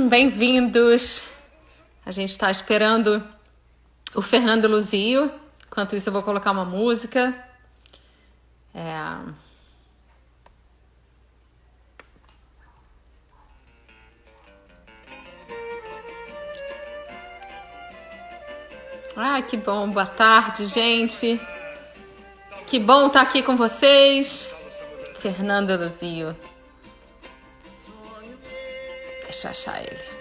bem-vindos. A gente está esperando o Fernando Luzio. Enquanto isso, eu vou colocar uma música. Que bom. Boa tarde, gente. Que bom estar aqui com vocês. Fernando Luzio. Deixa eu achar ele.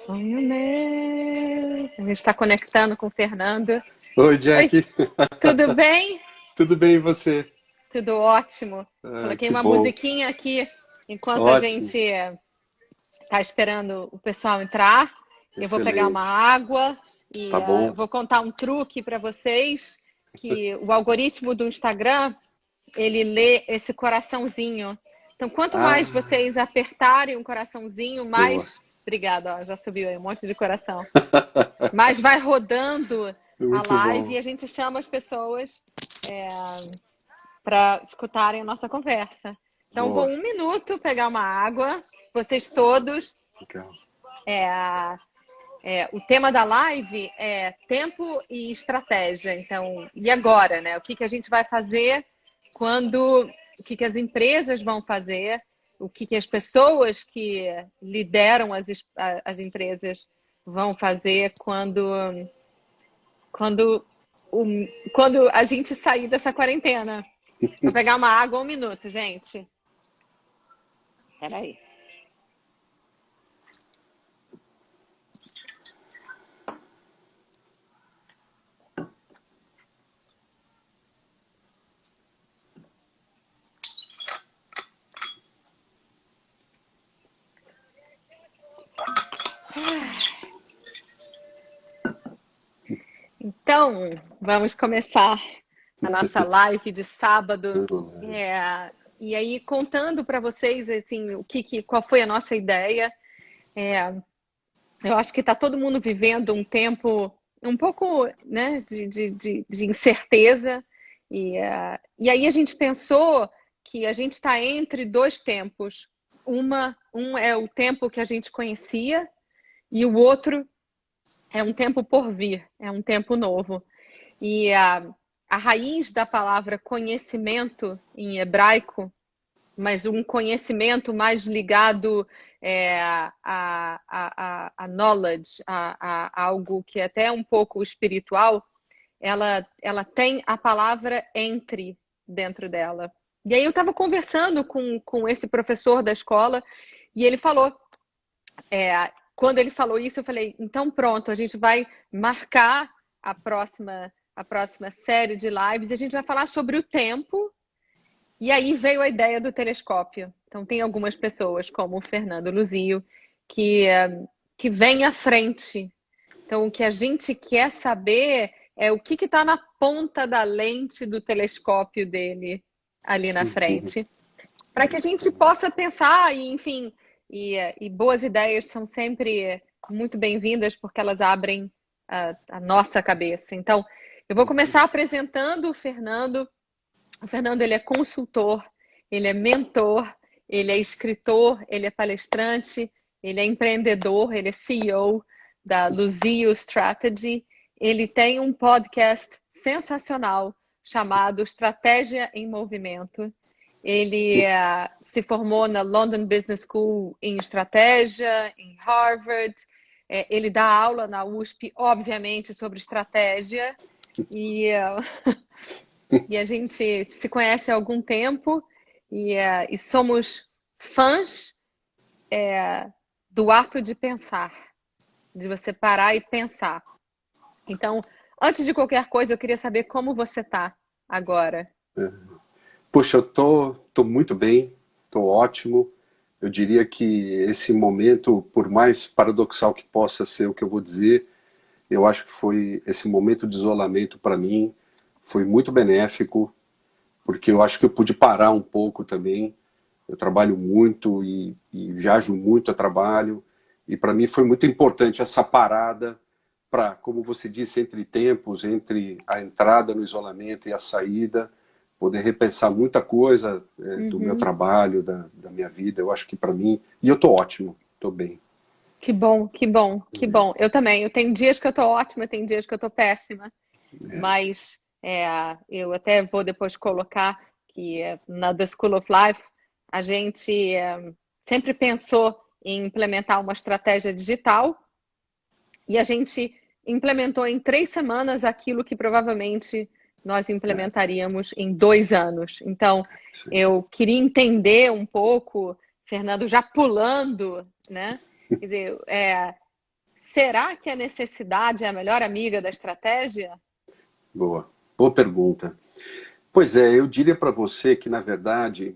Sonho meu. A gente está conectando com o Fernando. Oi, Jack. Oi, tudo bem? Tudo bem e você? Tudo ótimo. Coloquei Que uma bom. musiquinha aqui enquanto a Ótimo. gente está esperando o pessoal entrar. Eu vou pegar uma Excelente. água e Tá bom. vou contar um truque para vocês, que o algoritmo do Instagram, ele lê esse coraçãozinho. Então, quanto mais vocês apertarem o coraçãozinho, Boa. mais... Obrigada, ó, já subiu aí um monte de coração. Mas vai rodando a Muito live bom. e a gente chama as pessoas para escutarem a nossa conversa. Então, vou Boa. 1 minuto pegar uma água. Vocês todos... Legal. O tema da live é tempo e estratégia. Então, e agora, né? O que a gente vai fazer quando... O que as empresas vão fazer? O que as pessoas que lideram as empresas vão fazer quando a gente sair dessa quarentena? Vou pegar uma água 1 minuto, gente. Espera aí. Então, vamos começar a nossa live de sábado. E aí, contando para vocês assim, qual foi a nossa ideia. Eu acho que está todo mundo vivendo um tempo um pouco, né, de incerteza. E aí a gente pensou que a gente está entre 2 tempos. Um é o tempo que a gente conhecia e o outro é um tempo por vir, é um tempo novo. E a raiz da palavra conhecimento em hebraico, mas um conhecimento mais ligado a knowledge, a algo que é até um pouco espiritual, ela tem a palavra entre dentro dela. E aí eu estava conversando com esse professor da escola e ele falou... Quando ele falou isso, eu falei, então pronto, a gente vai marcar a próxima série de lives e a gente vai falar sobre o tempo. E aí veio a ideia do telescópio. Então tem algumas pessoas, como o Fernando Luzio, que vem à frente. Então o que a gente quer saber é o que está na ponta da lente do telescópio dele ali na frente, para que a gente possa pensar e, enfim... E boas ideias são sempre muito bem-vindas porque elas abrem a nossa cabeça. Então, eu vou começar apresentando o Fernando. O Fernando, ele é consultor, ele é mentor, ele é escritor, ele é palestrante, ele é empreendedor, ele é CEO da Luzio Strategy. Ele tem um podcast sensacional chamado Estratégia em Movimento. Ele se formou na London Business School em estratégia, em Harvard. Ele dá aula na USP, obviamente, sobre estratégia. E a gente se conhece há algum tempo e somos fãs do ato de pensar, de você parar e pensar. Então, antes de qualquer coisa, eu queria saber como você está agora. Puxa, eu tô muito bem, tô ótimo. Eu diria que esse momento, por mais paradoxal que possa ser o que eu vou dizer, Eu acho que foi esse momento de isolamento para mim foi muito benéfico, porque eu acho que eu pude parar um pouco também. Eu trabalho muito e viajo muito a trabalho, e para mim foi muito importante essa parada para, como você disse, entre tempos, entre a entrada no isolamento e a saída, poder repensar muita coisa do meu Uhum. trabalho, da minha vida. Eu acho que para mim, e eu tô ótimo, tô bem. Que bom, que bom, que bom. Eu também. Eu tenho dias que eu tô ótima, tem dias que eu tô péssima. É, Mas eu até vou depois colocar que na The School of Life a gente sempre pensou em implementar uma estratégia digital e a gente implementou em 3 semanas aquilo que provavelmente nós é, implementaríamos em 2 anos. Então, sim. eu queria entender um pouco, Fernando, já pulando, né? Quer dizer, será que a necessidade é a melhor amiga da estratégia? Boa. Boa pergunta. Pois é, eu diria para você que, na verdade,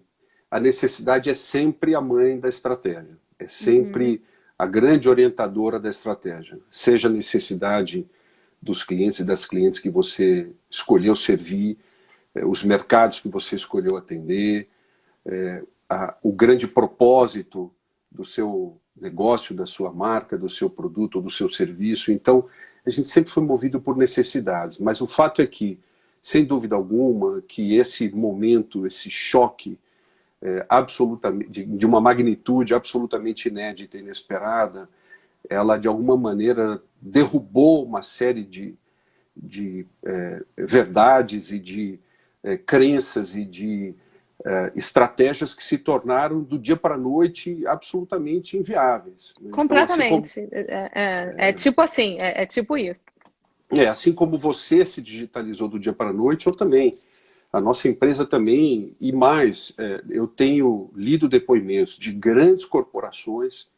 a necessidade é sempre a mãe da estratégia. É Uhum. sempre a grande orientadora da estratégia. Seja a necessidade dos clientes e das clientes que você escolheu servir, os mercados que você escolheu atender, o grande propósito do seu negócio, da sua marca, do seu produto ou do seu serviço. Então, a gente sempre foi movido por necessidades, mas o fato é que, sem dúvida alguma, que esse momento, esse choque absolutamente, de uma magnitude absolutamente inédita e inesperada, ela de alguma maneira derrubou uma série de verdades e de crenças e de estratégias que se tornaram do dia para a noite absolutamente inviáveis. Então, Completamente. É tipo assim, é tipo isso. assim como você se digitalizou do dia para a noite, eu também. A nossa empresa também, e mais, eu tenho lido depoimentos de grandes corporações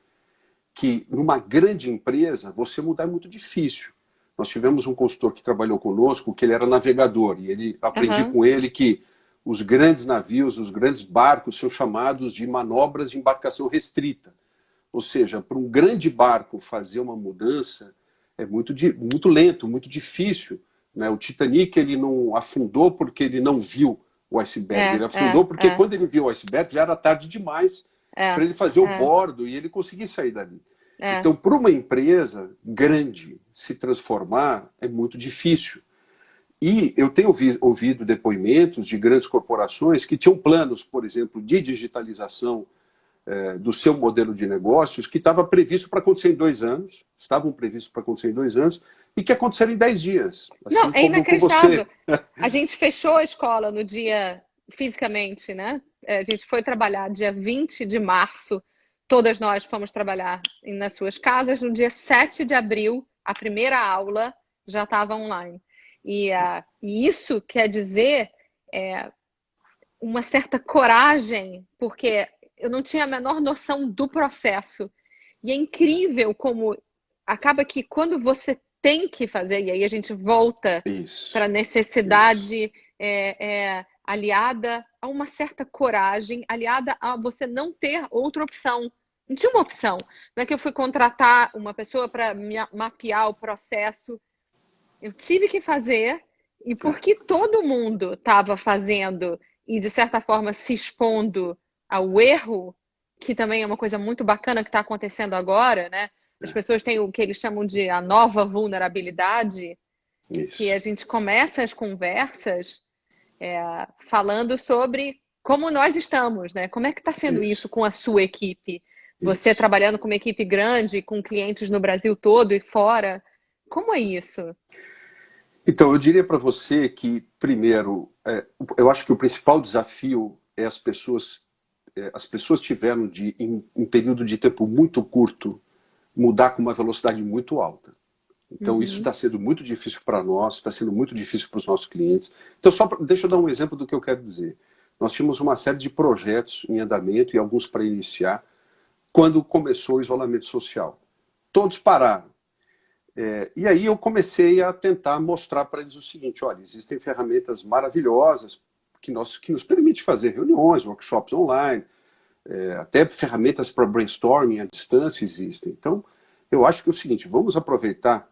que, numa grande empresa, você mudar é muito difícil. Nós tivemos um consultor que trabalhou conosco, que ele era navegador, e ele aprendi Aham. com ele que os grandes navios, os grandes barcos são chamados de manobras de embarcação restrita. Ou seja, para um grande barco fazer uma mudança é muito lento, muito difícil. Né? O Titanic ele não afundou porque ele não viu o iceberg, É, ele é, afundou porque é, quando ele viu o iceberg já era tarde demais é, para ele fazer o é, bordo e ele conseguir sair dali. é. Então, para uma empresa grande se transformar é muito difícil. E eu tenho ouvido depoimentos de grandes corporações que tinham planos, por exemplo, de digitalização do seu modelo de negócios que estava previsto para acontecer em 2 anos, estavam previstos para acontecer em 2 anos, e que aconteceram em 10 dias, Não, assim é como com inacreditável. você. A gente fechou a escola no dia, fisicamente, né? A gente foi trabalhar dia 20 de março. Todas nós fomos trabalhar nas suas casas. No dia 7 de abril, a primeira aula já estava online. E isso quer dizer uma certa coragem, porque eu não tinha a menor noção do processo. E é incrível como acaba que quando você tem que fazer, e aí a gente volta para a Isso, isso. necessidade aliada a uma certa coragem, aliada a você não ter outra opção. Não tinha uma opção. Não é que eu fui contratar uma pessoa para mapear o processo. Eu tive que fazer, e É, porque todo mundo estava fazendo e, de certa forma, se expondo ao erro, que também é uma coisa muito bacana que está acontecendo agora, né? As pessoas têm o que eles chamam de a nova vulnerabilidade, que isso, a gente começa as conversas falando sobre como nós estamos, né? Como é que está sendo isso isso, com a sua equipe? Você isso. trabalhando com uma equipe grande, com clientes no Brasil todo e fora, como é isso? Então, eu diria para você que, primeiro, eu acho que o principal desafio é as pessoas tiveram em um período de tempo muito curto, mudar com uma velocidade muito alta. Então, isso Uhum. está sendo muito difícil para nós, está sendo muito difícil para os nossos clientes. Então, deixa eu dar um exemplo do que eu quero dizer. Nós tínhamos uma série de projetos em andamento e alguns para iniciar quando começou o isolamento social. Todos pararam. E aí eu comecei a tentar mostrar para eles o seguinte: olha, existem ferramentas maravilhosas que nos permitem fazer reuniões, workshops online, até ferramentas para brainstorming à distância existem. Então, eu acho que é o seguinte: vamos aproveitar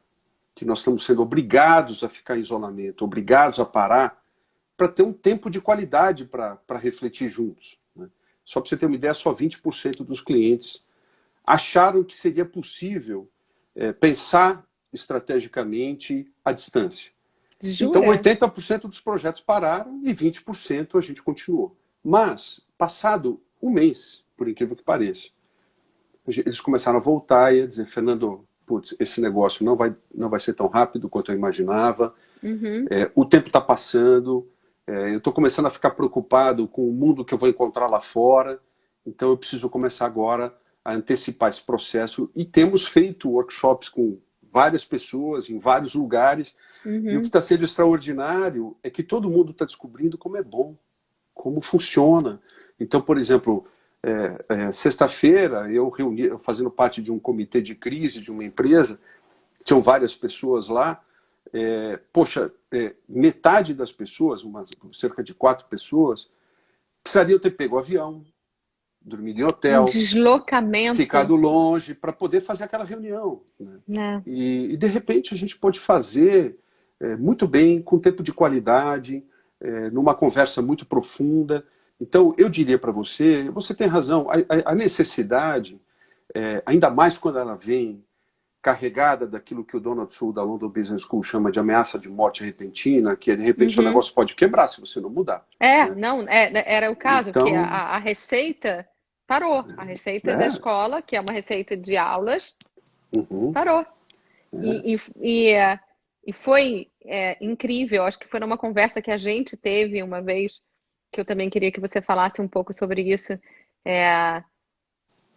que nós estamos sendo obrigados a ficar em isolamento, obrigados a parar, para ter um tempo de qualidade para refletir juntos, né? Só para você ter uma ideia, só 20% dos clientes acharam que seria possível pensar estrategicamente à distância. Jura? Então, 80% dos projetos pararam e 20% a gente continuou. Mas, passado um mês, por incrível que pareça, eles começaram a voltar e a dizer, Fernando, putz, esse negócio não vai ser tão rápido quanto eu imaginava, o tempo está passando, eu estou começando a ficar preocupado com o mundo que eu vou encontrar lá fora, então eu preciso começar agora a antecipar esse processo. E temos feito workshops com várias pessoas, em vários lugares, e o que está sendo extraordinário é que todo mundo está descobrindo como é bom, como funciona. Então, por exemplo, sexta-feira, eu fazendo parte de um comitê de crise de uma empresa, tinham várias pessoas lá, metade das pessoas, cerca de 4 pessoas, precisariam ter pego o avião, dormido em hotel, Um deslocamento. ficado longe para poder fazer aquela reunião, né? E de repente a gente pode fazer muito bem, com tempo de qualidade, numa conversa muito profunda. Então eu diria para você, você tem razão, a necessidade, ainda mais quando ela vem carregada daquilo que o Donald Sul da London Business School chama de ameaça de morte repentina, que de repente o negócio pode quebrar se você não mudar. Né? Não, era o caso, Então, que a receita parou. A receita da escola, que é uma receita de aulas, parou. E foi incrível. Acho que foi numa conversa que a gente teve uma vez, que eu também queria que você falasse um pouco sobre isso.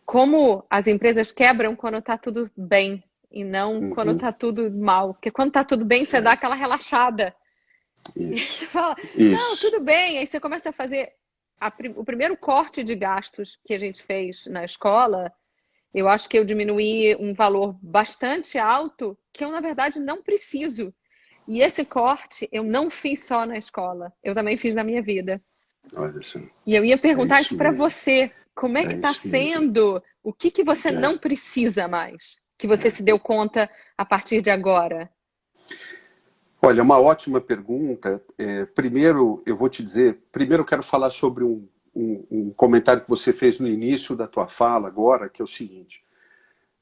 Como as empresas quebram quando está tudo bem e não quando está tudo mal. Porque quando está tudo bem, você dá aquela relaxada. Isso. Você fala, Isso. não, tudo bem. Aí você começa a fazer o primeiro corte de gastos que a gente fez na escola. Eu acho que eu diminuí um valor bastante alto que eu, na verdade, não preciso. E esse corte eu não fiz só na escola, eu também fiz na minha vida. Olha só. E eu ia perguntar isso para você. Como é que está sendo? O que você não precisa mais? Que você se deu conta a partir de agora? Olha, uma ótima pergunta. Primeiro, eu vou te dizer, primeiro eu quero falar sobre um comentário que você fez no início da tua fala agora, que é o seguinte: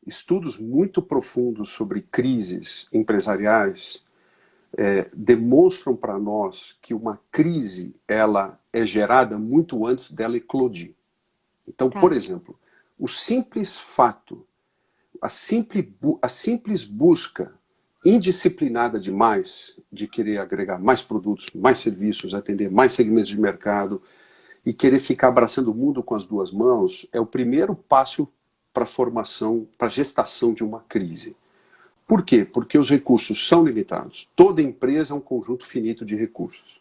estudos muito profundos sobre crises empresariais demonstram para nós que uma crise ela é gerada muito antes dela eclodir. Então, por exemplo, o simples fato, a simples busca indisciplinada demais de querer agregar mais produtos, mais serviços, atender mais segmentos de mercado e querer ficar abraçando o mundo com as duas mãos é o primeiro passo para a formação, para a gestação de uma crise. Por quê? Porque os recursos são limitados. Toda empresa é um conjunto finito de recursos.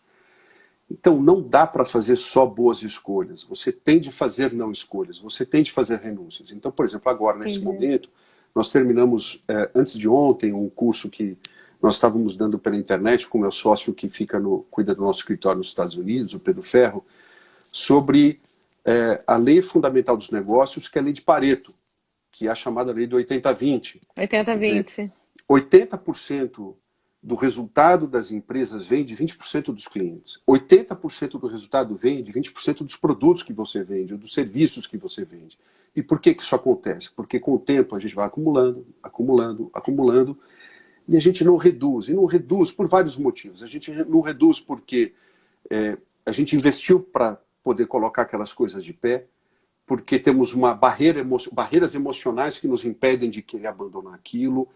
Então não dá para fazer só boas escolhas. Você tem de fazer não escolhas, você tem de fazer renúncias. Então, por exemplo, agora, nesse momento, nós terminamos, antes de ontem, um curso que nós estávamos dando pela internet com o meu sócio que cuida do nosso escritório nos Estados Unidos, o Pedro Ferro, sobre a lei fundamental dos negócios, que é a lei de Pareto, que é a chamada lei do 80-20. 80-20. 80% do resultado das empresas vem de 20% dos clientes. 80% do resultado vem de 20% dos produtos que você vende, ou dos serviços que você vende. E por que isso acontece? Porque com o tempo a gente vai acumulando, acumulando, acumulando, e a gente não reduz. E não reduz por vários motivos. A gente não reduz porque a gente investiu para poder colocar aquelas coisas de pé, porque temos barreiras emocionais que nos impedem de querer abandonar aquilo,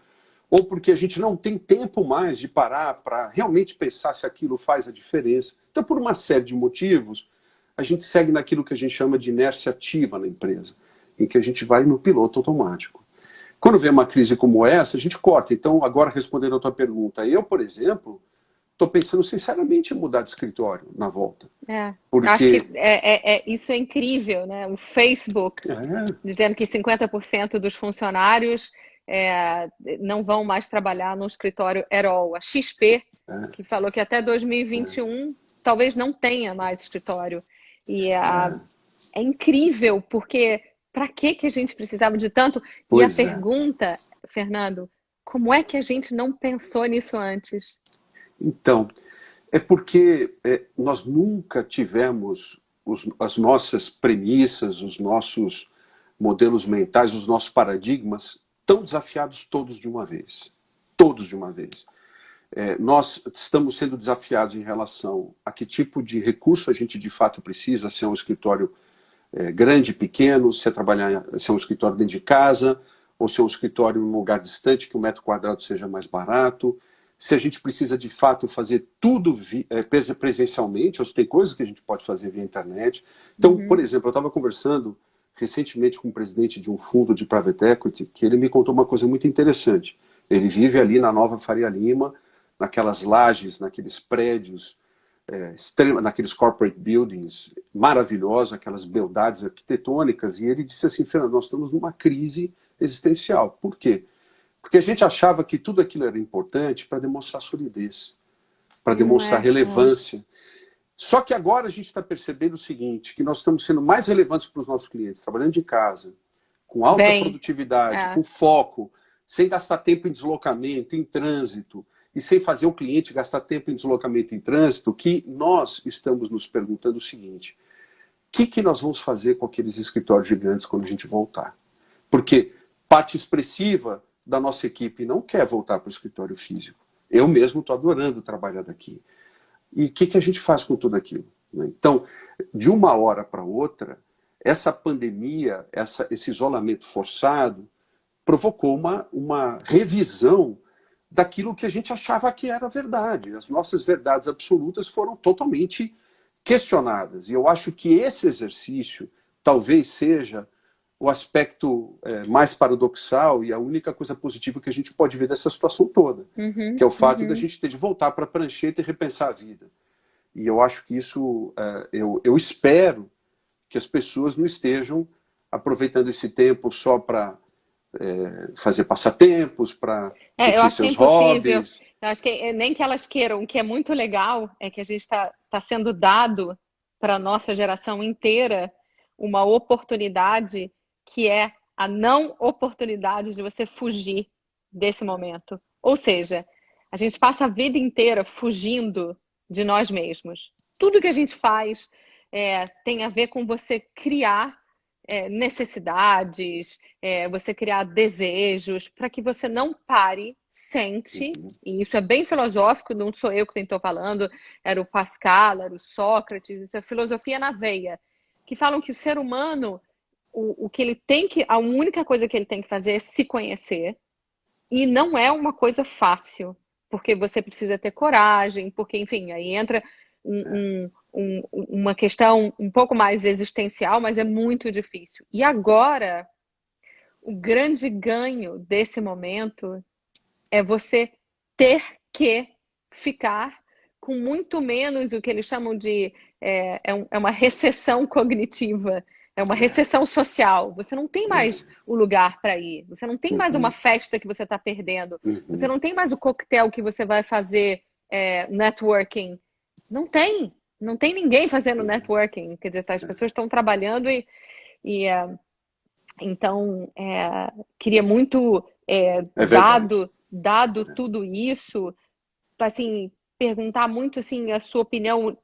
ou porque a gente não tem tempo mais de parar para realmente pensar se aquilo faz a diferença. Então, por uma série de motivos, a gente segue naquilo que a gente chama de inércia ativa na empresa, em que a gente vai no piloto automático. Quando vem uma crise como essa, a gente corta. Então, agora respondendo a tua pergunta, eu, por exemplo, estou pensando sinceramente em mudar de escritório na volta. Porque... Acho que isso é incrível, né? O Facebook dizendo que 50% dos funcionários não vão mais trabalhar no escritório at all. A XP, que falou que até 2021 talvez não tenha mais escritório. E é incrível, porque para que a gente precisava de tanto? E a pergunta, Fernando, Como é que a gente não pensou nisso antes? Então, é porque nós nunca tivemos as nossas premissas, os nossos modelos mentais, os nossos paradigmas tão desafiados todos de uma vez. Todos de uma vez. Nós estamos sendo desafiados em relação a que tipo de recurso a gente de fato precisa, se é um escritório grande, pequeno, se é um escritório dentro de casa, ou se é um escritório em um lugar distante, que o metro quadrado seja mais barato, se a gente precisa de fato fazer tudo presencialmente, ou se tem coisas que a gente pode fazer via internet. Então, por exemplo, eu estava conversando recentemente com o presidente de um fundo de private equity, que ele me contou uma coisa muito interessante. Ele vive ali na Nova Faria Lima, naquelas lajes, naqueles prédios, naqueles corporate buildings maravilhosos, aquelas beldades arquitetônicas, e ele disse assim: Fernando, nós estamos numa crise existencial. Por quê? Porque a gente achava que tudo aquilo era importante para demonstrar solidez, para demonstrar relevância. Só que agora a gente está percebendo o seguinte, que nós estamos sendo mais relevantes para os nossos clientes, trabalhando de casa, com alta produtividade, com foco, sem gastar tempo em deslocamento, em trânsito, e sem fazer o cliente gastar tempo em deslocamento em trânsito, que nós estamos nos perguntando o seguinte: o que nós vamos fazer com aqueles escritórios gigantes quando a gente voltar? Porque parte expressiva da nossa equipe não quer voltar para o escritório físico. Eu mesmo estou adorando trabalhar daqui. E o que a gente faz com tudo aquilo? Então, de uma hora para outra, essa pandemia, esse isolamento forçado, provocou uma revisão daquilo que a gente achava que era verdade. As nossas verdades absolutas foram totalmente questionadas. E eu acho que esse exercício talvez seja o aspecto mais paradoxal e a única coisa positiva que a gente pode ver dessa situação toda, que é o fato da gente ter de voltar para a prancheta e repensar a vida. E eu acho que isso, eu espero que as pessoas não estejam aproveitando esse tempo só para fazer passatempos, para curtir seus hobbies. Eu acho que nem que elas queiram. O que é muito legal é que a gente está sendo dado para a nossa geração inteira uma oportunidade que é a não oportunidade de você fugir desse momento. Ou seja, a gente passa a vida inteira fugindo de nós mesmos. Tudo que a gente faz tem a ver com você criar necessidades, você criar desejos, para que você não pare, sente, e isso é bem filosófico, não sou eu que estou falando, era o Pascal, era o Sócrates, isso é filosofia na veia, que falam que o ser humano, o que ele tem que, a única coisa que ele tem que fazer é se conhecer, e não é uma coisa fácil, porque você precisa ter coragem, porque, enfim, aí entra uma questão um pouco mais existencial, mas é muito difícil. E agora, o grande ganho desse momento é você ter que ficar com muito menos o que eles chamam de uma recessão cognitiva, é uma recessão social. Você não tem mais o lugar para ir, você não tem mais uma festa que você está perdendo, você não tem mais o coquetel que você vai fazer networking. Não tem ninguém fazendo networking. Quer dizer, as pessoas estão trabalhando então queria muito, dado tudo isso, assim, perguntar muito assim, a sua opinião,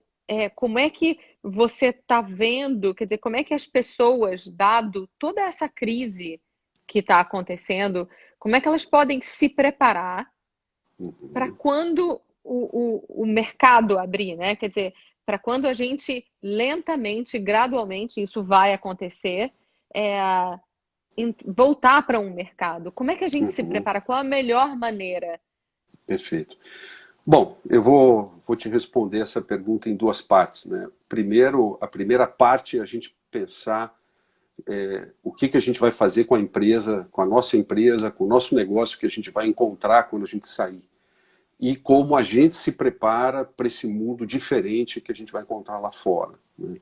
como é que você está vendo, quer dizer, como é que as pessoas, dado toda essa crise que está acontecendo, como é que elas podem se preparar para quando o mercado abrir, né? Quer dizer, para quando a gente lentamente, gradualmente, isso vai acontecer, voltar para um mercado. Como é que a gente se prepara? Qual a melhor maneira? Perfeito. Bom, eu vou te responder essa pergunta em duas partes, né? Primeiro, a primeira parte é a gente pensar o que a gente vai fazer com a empresa, com a nossa empresa, com o nosso negócio que a gente vai encontrar quando a gente sair. E como a gente se prepara para esse mundo diferente que a gente vai encontrar lá fora, né?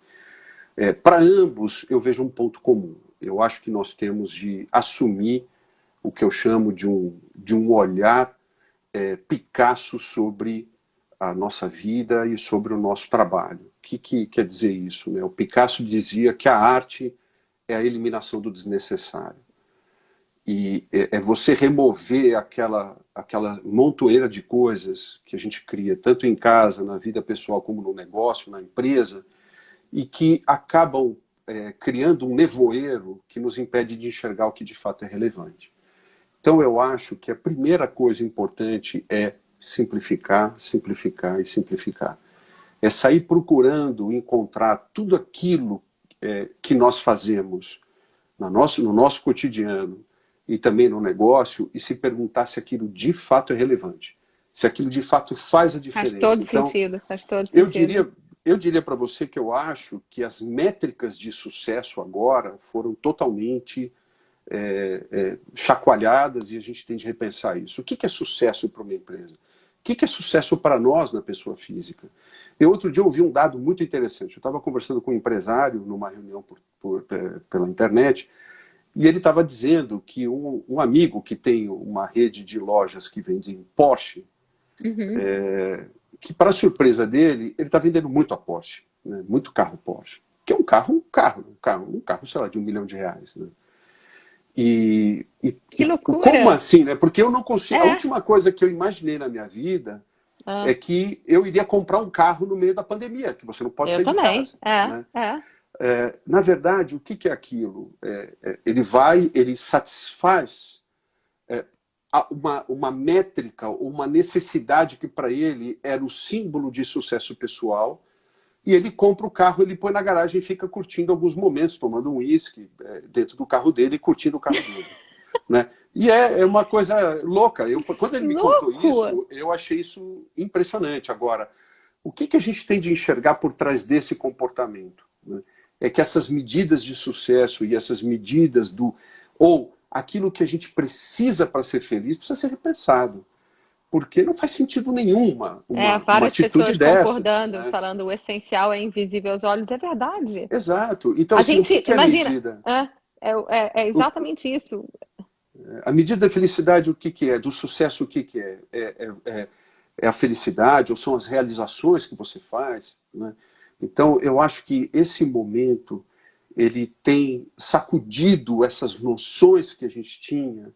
Para ambos, eu vejo um ponto comum. Eu acho que nós temos de assumir o que eu chamo de um olhar Picasso sobre a nossa vida e sobre o nosso trabalho. O que quer dizer isso, né? O Picasso dizia que a arte é a eliminação do desnecessário. E é você remover aquela montoeira de coisas que a gente cria, tanto em casa, na vida pessoal, como no negócio, na empresa, e que acabam criando um nevoeiro que nos impede de enxergar o que de fato é relevante. Então eu acho que a primeira coisa importante é simplificar, simplificar e simplificar. É sair procurando encontrar tudo aquilo que nós fazemos no nosso cotidiano e também no negócio e se perguntar se aquilo de fato é relevante, se aquilo de fato faz a diferença. Faz todo então, sentido, faz todo sentido. Eu diria para você que eu acho que as métricas de sucesso agora foram totalmente chacoalhadas e a gente tem de repensar isso. O que é sucesso para uma empresa? O que é sucesso para nós na pessoa física? Eu outro dia ouvi um dado muito interessante. Eu estava conversando com um empresário numa reunião pela internet e ele estava dizendo que um amigo que tem uma rede de lojas que vende Porsche, que para surpresa dele, ele está vendendo muito a Porsche, né? Muito carro Porsche, que é um carro, sei lá, de R$1 milhão. Né? Que loucura! Como assim, né? Porque eu não consigo. A última coisa que eu imaginei na minha vida é que eu iria comprar um carro no meio da pandemia, que você não pode sair de casa. Né? Na verdade, o que é aquilo? Ele satisfaz uma métrica, uma necessidade que para ele era o símbolo de sucesso pessoal. E ele compra o carro, ele põe na garagem e fica curtindo alguns momentos, tomando um uísque dentro do carro dele e curtindo o carro dele. Né? E é uma coisa louca. Quando ele me contou isso, eu achei isso impressionante. Agora, o que a gente tem de enxergar por trás desse comportamento? Né? É que essas medidas de sucesso e essas medidas ou aquilo que a gente precisa para ser feliz precisa ser repensado. Porque não faz sentido nenhum uma várias atitude pessoas dessas, concordando, né? falando o essencial é invisível aos olhos, é verdade. Exato. Então, A assim, gente, o que é a imagina, medida? é exatamente isso. A medida da felicidade, o que é? Do sucesso, o que é? É a felicidade, ou são as realizações que você faz? Né? Então, eu acho que esse momento, ele tem sacudido essas noções que a gente tinha,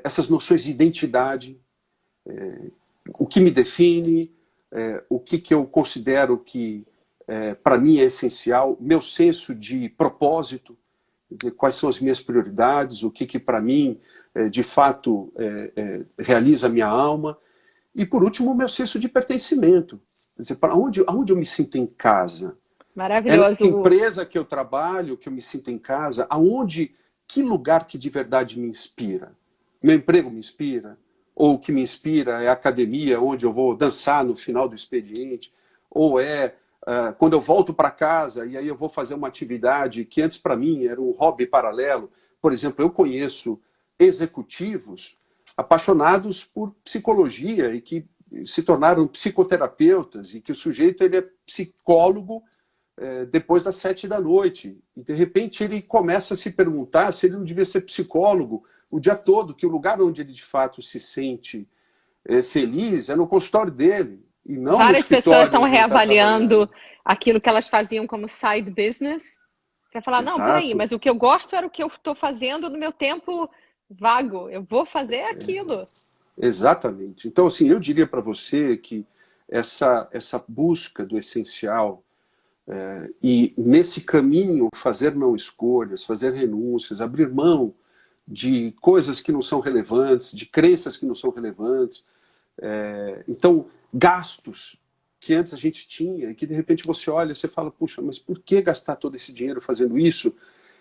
essas noções de identidade, o que me define, o que eu considero que para mim é essencial, meu senso de propósito, quer dizer, quais são as minhas prioridades, o que para mim de fato realiza a minha alma, e por último o meu senso de pertencimento, quer dizer, para onde eu me sinto em casa. Maravilhoso. É na empresa que eu trabalho, que eu me sinto em casa, que lugar que de verdade me inspira? Meu emprego me inspira? Ou o que me inspira é a academia, onde eu vou dançar no final do expediente? Ou quando eu volto para casa e aí eu vou fazer uma atividade que antes para mim era um hobby paralelo? Por exemplo, eu conheço executivos apaixonados por psicologia e que se tornaram psicoterapeutas e que o sujeito ele é psicólogo depois das 7 da noite. E, de repente, ele começa a se perguntar se ele não devia ser psicólogo o dia todo, que o lugar onde ele, de fato, se sente feliz é no consultório dele, e não no Várias pessoas escritório estão onde ele tá reavaliando trabalhando. aquilo que elas faziam como side business, para falar, não, peraí, Exato. mas o que eu gosto era o que eu estou fazendo no meu tempo vago. Eu vou fazer aquilo. Exatamente. Então, assim, eu diria para você que essa busca do essencial e, nesse caminho, fazer não escolhas, fazer renúncias, abrir mão de coisas que não são relevantes, de crenças que não são relevantes. Então, gastos que antes a gente tinha e que, de repente, você olha e você fala, puxa, mas por que gastar todo esse dinheiro fazendo isso?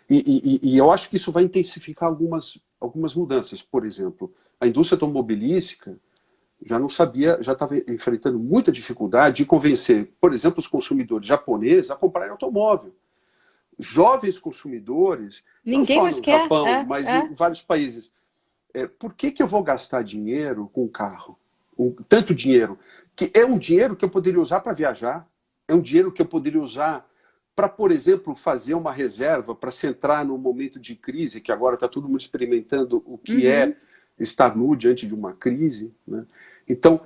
E eu acho que isso vai intensificar algumas mudanças. Por exemplo, a indústria automobilística já estava enfrentando muita dificuldade de convencer, por exemplo, os consumidores japoneses a comprarem automóvel. Jovens consumidores, não Ninguém só mais no quer. Japão, mas em vários países. Por que eu vou gastar dinheiro com carro? Tanto dinheiro, que é um dinheiro que eu poderia usar para viajar, é um dinheiro que eu poderia usar para, por exemplo, fazer uma reserva para se entrar num momento de crise, que agora está todo mundo experimentando o que é estar nu diante de uma crise. Né? Então,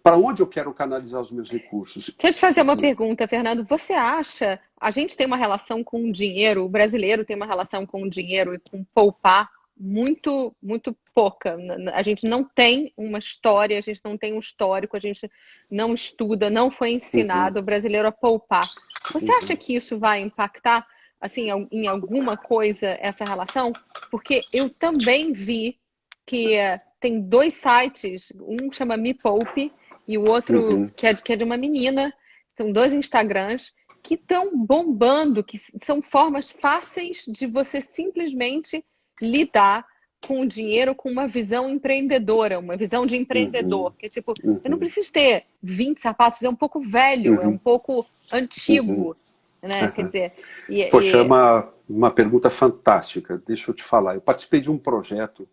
para onde eu quero canalizar os meus recursos? Deixa eu te fazer uma pergunta, Fernando. Você acha, a gente tem uma relação com o dinheiro, o brasileiro tem uma relação com o dinheiro e com poupar muito, muito pouca. A gente não tem uma história, a gente não tem um histórico, a gente não estuda, não foi Uhum, ensinado o brasileiro a poupar. Você acha uhum, que isso vai impactar, assim, em alguma coisa essa relação? Porque eu também vi que tem dois sites, um chama Me Poupe e o outro uhum, que é de uma menina, são dois Instagrams que estão bombando, que são formas fáceis de você simplesmente lidar com o dinheiro com uma visão empreendedora, uma visão de uhum, empreendedor, que é tipo, eu não uhum, preciso ter 20 sapatos, é um pouco velho, é um uhum, pouco uhum. antigo, né? Quer Aham. dizer, Poxa, é e uma pergunta fantástica. Deixa eu te falar. Eu participei de um projeto,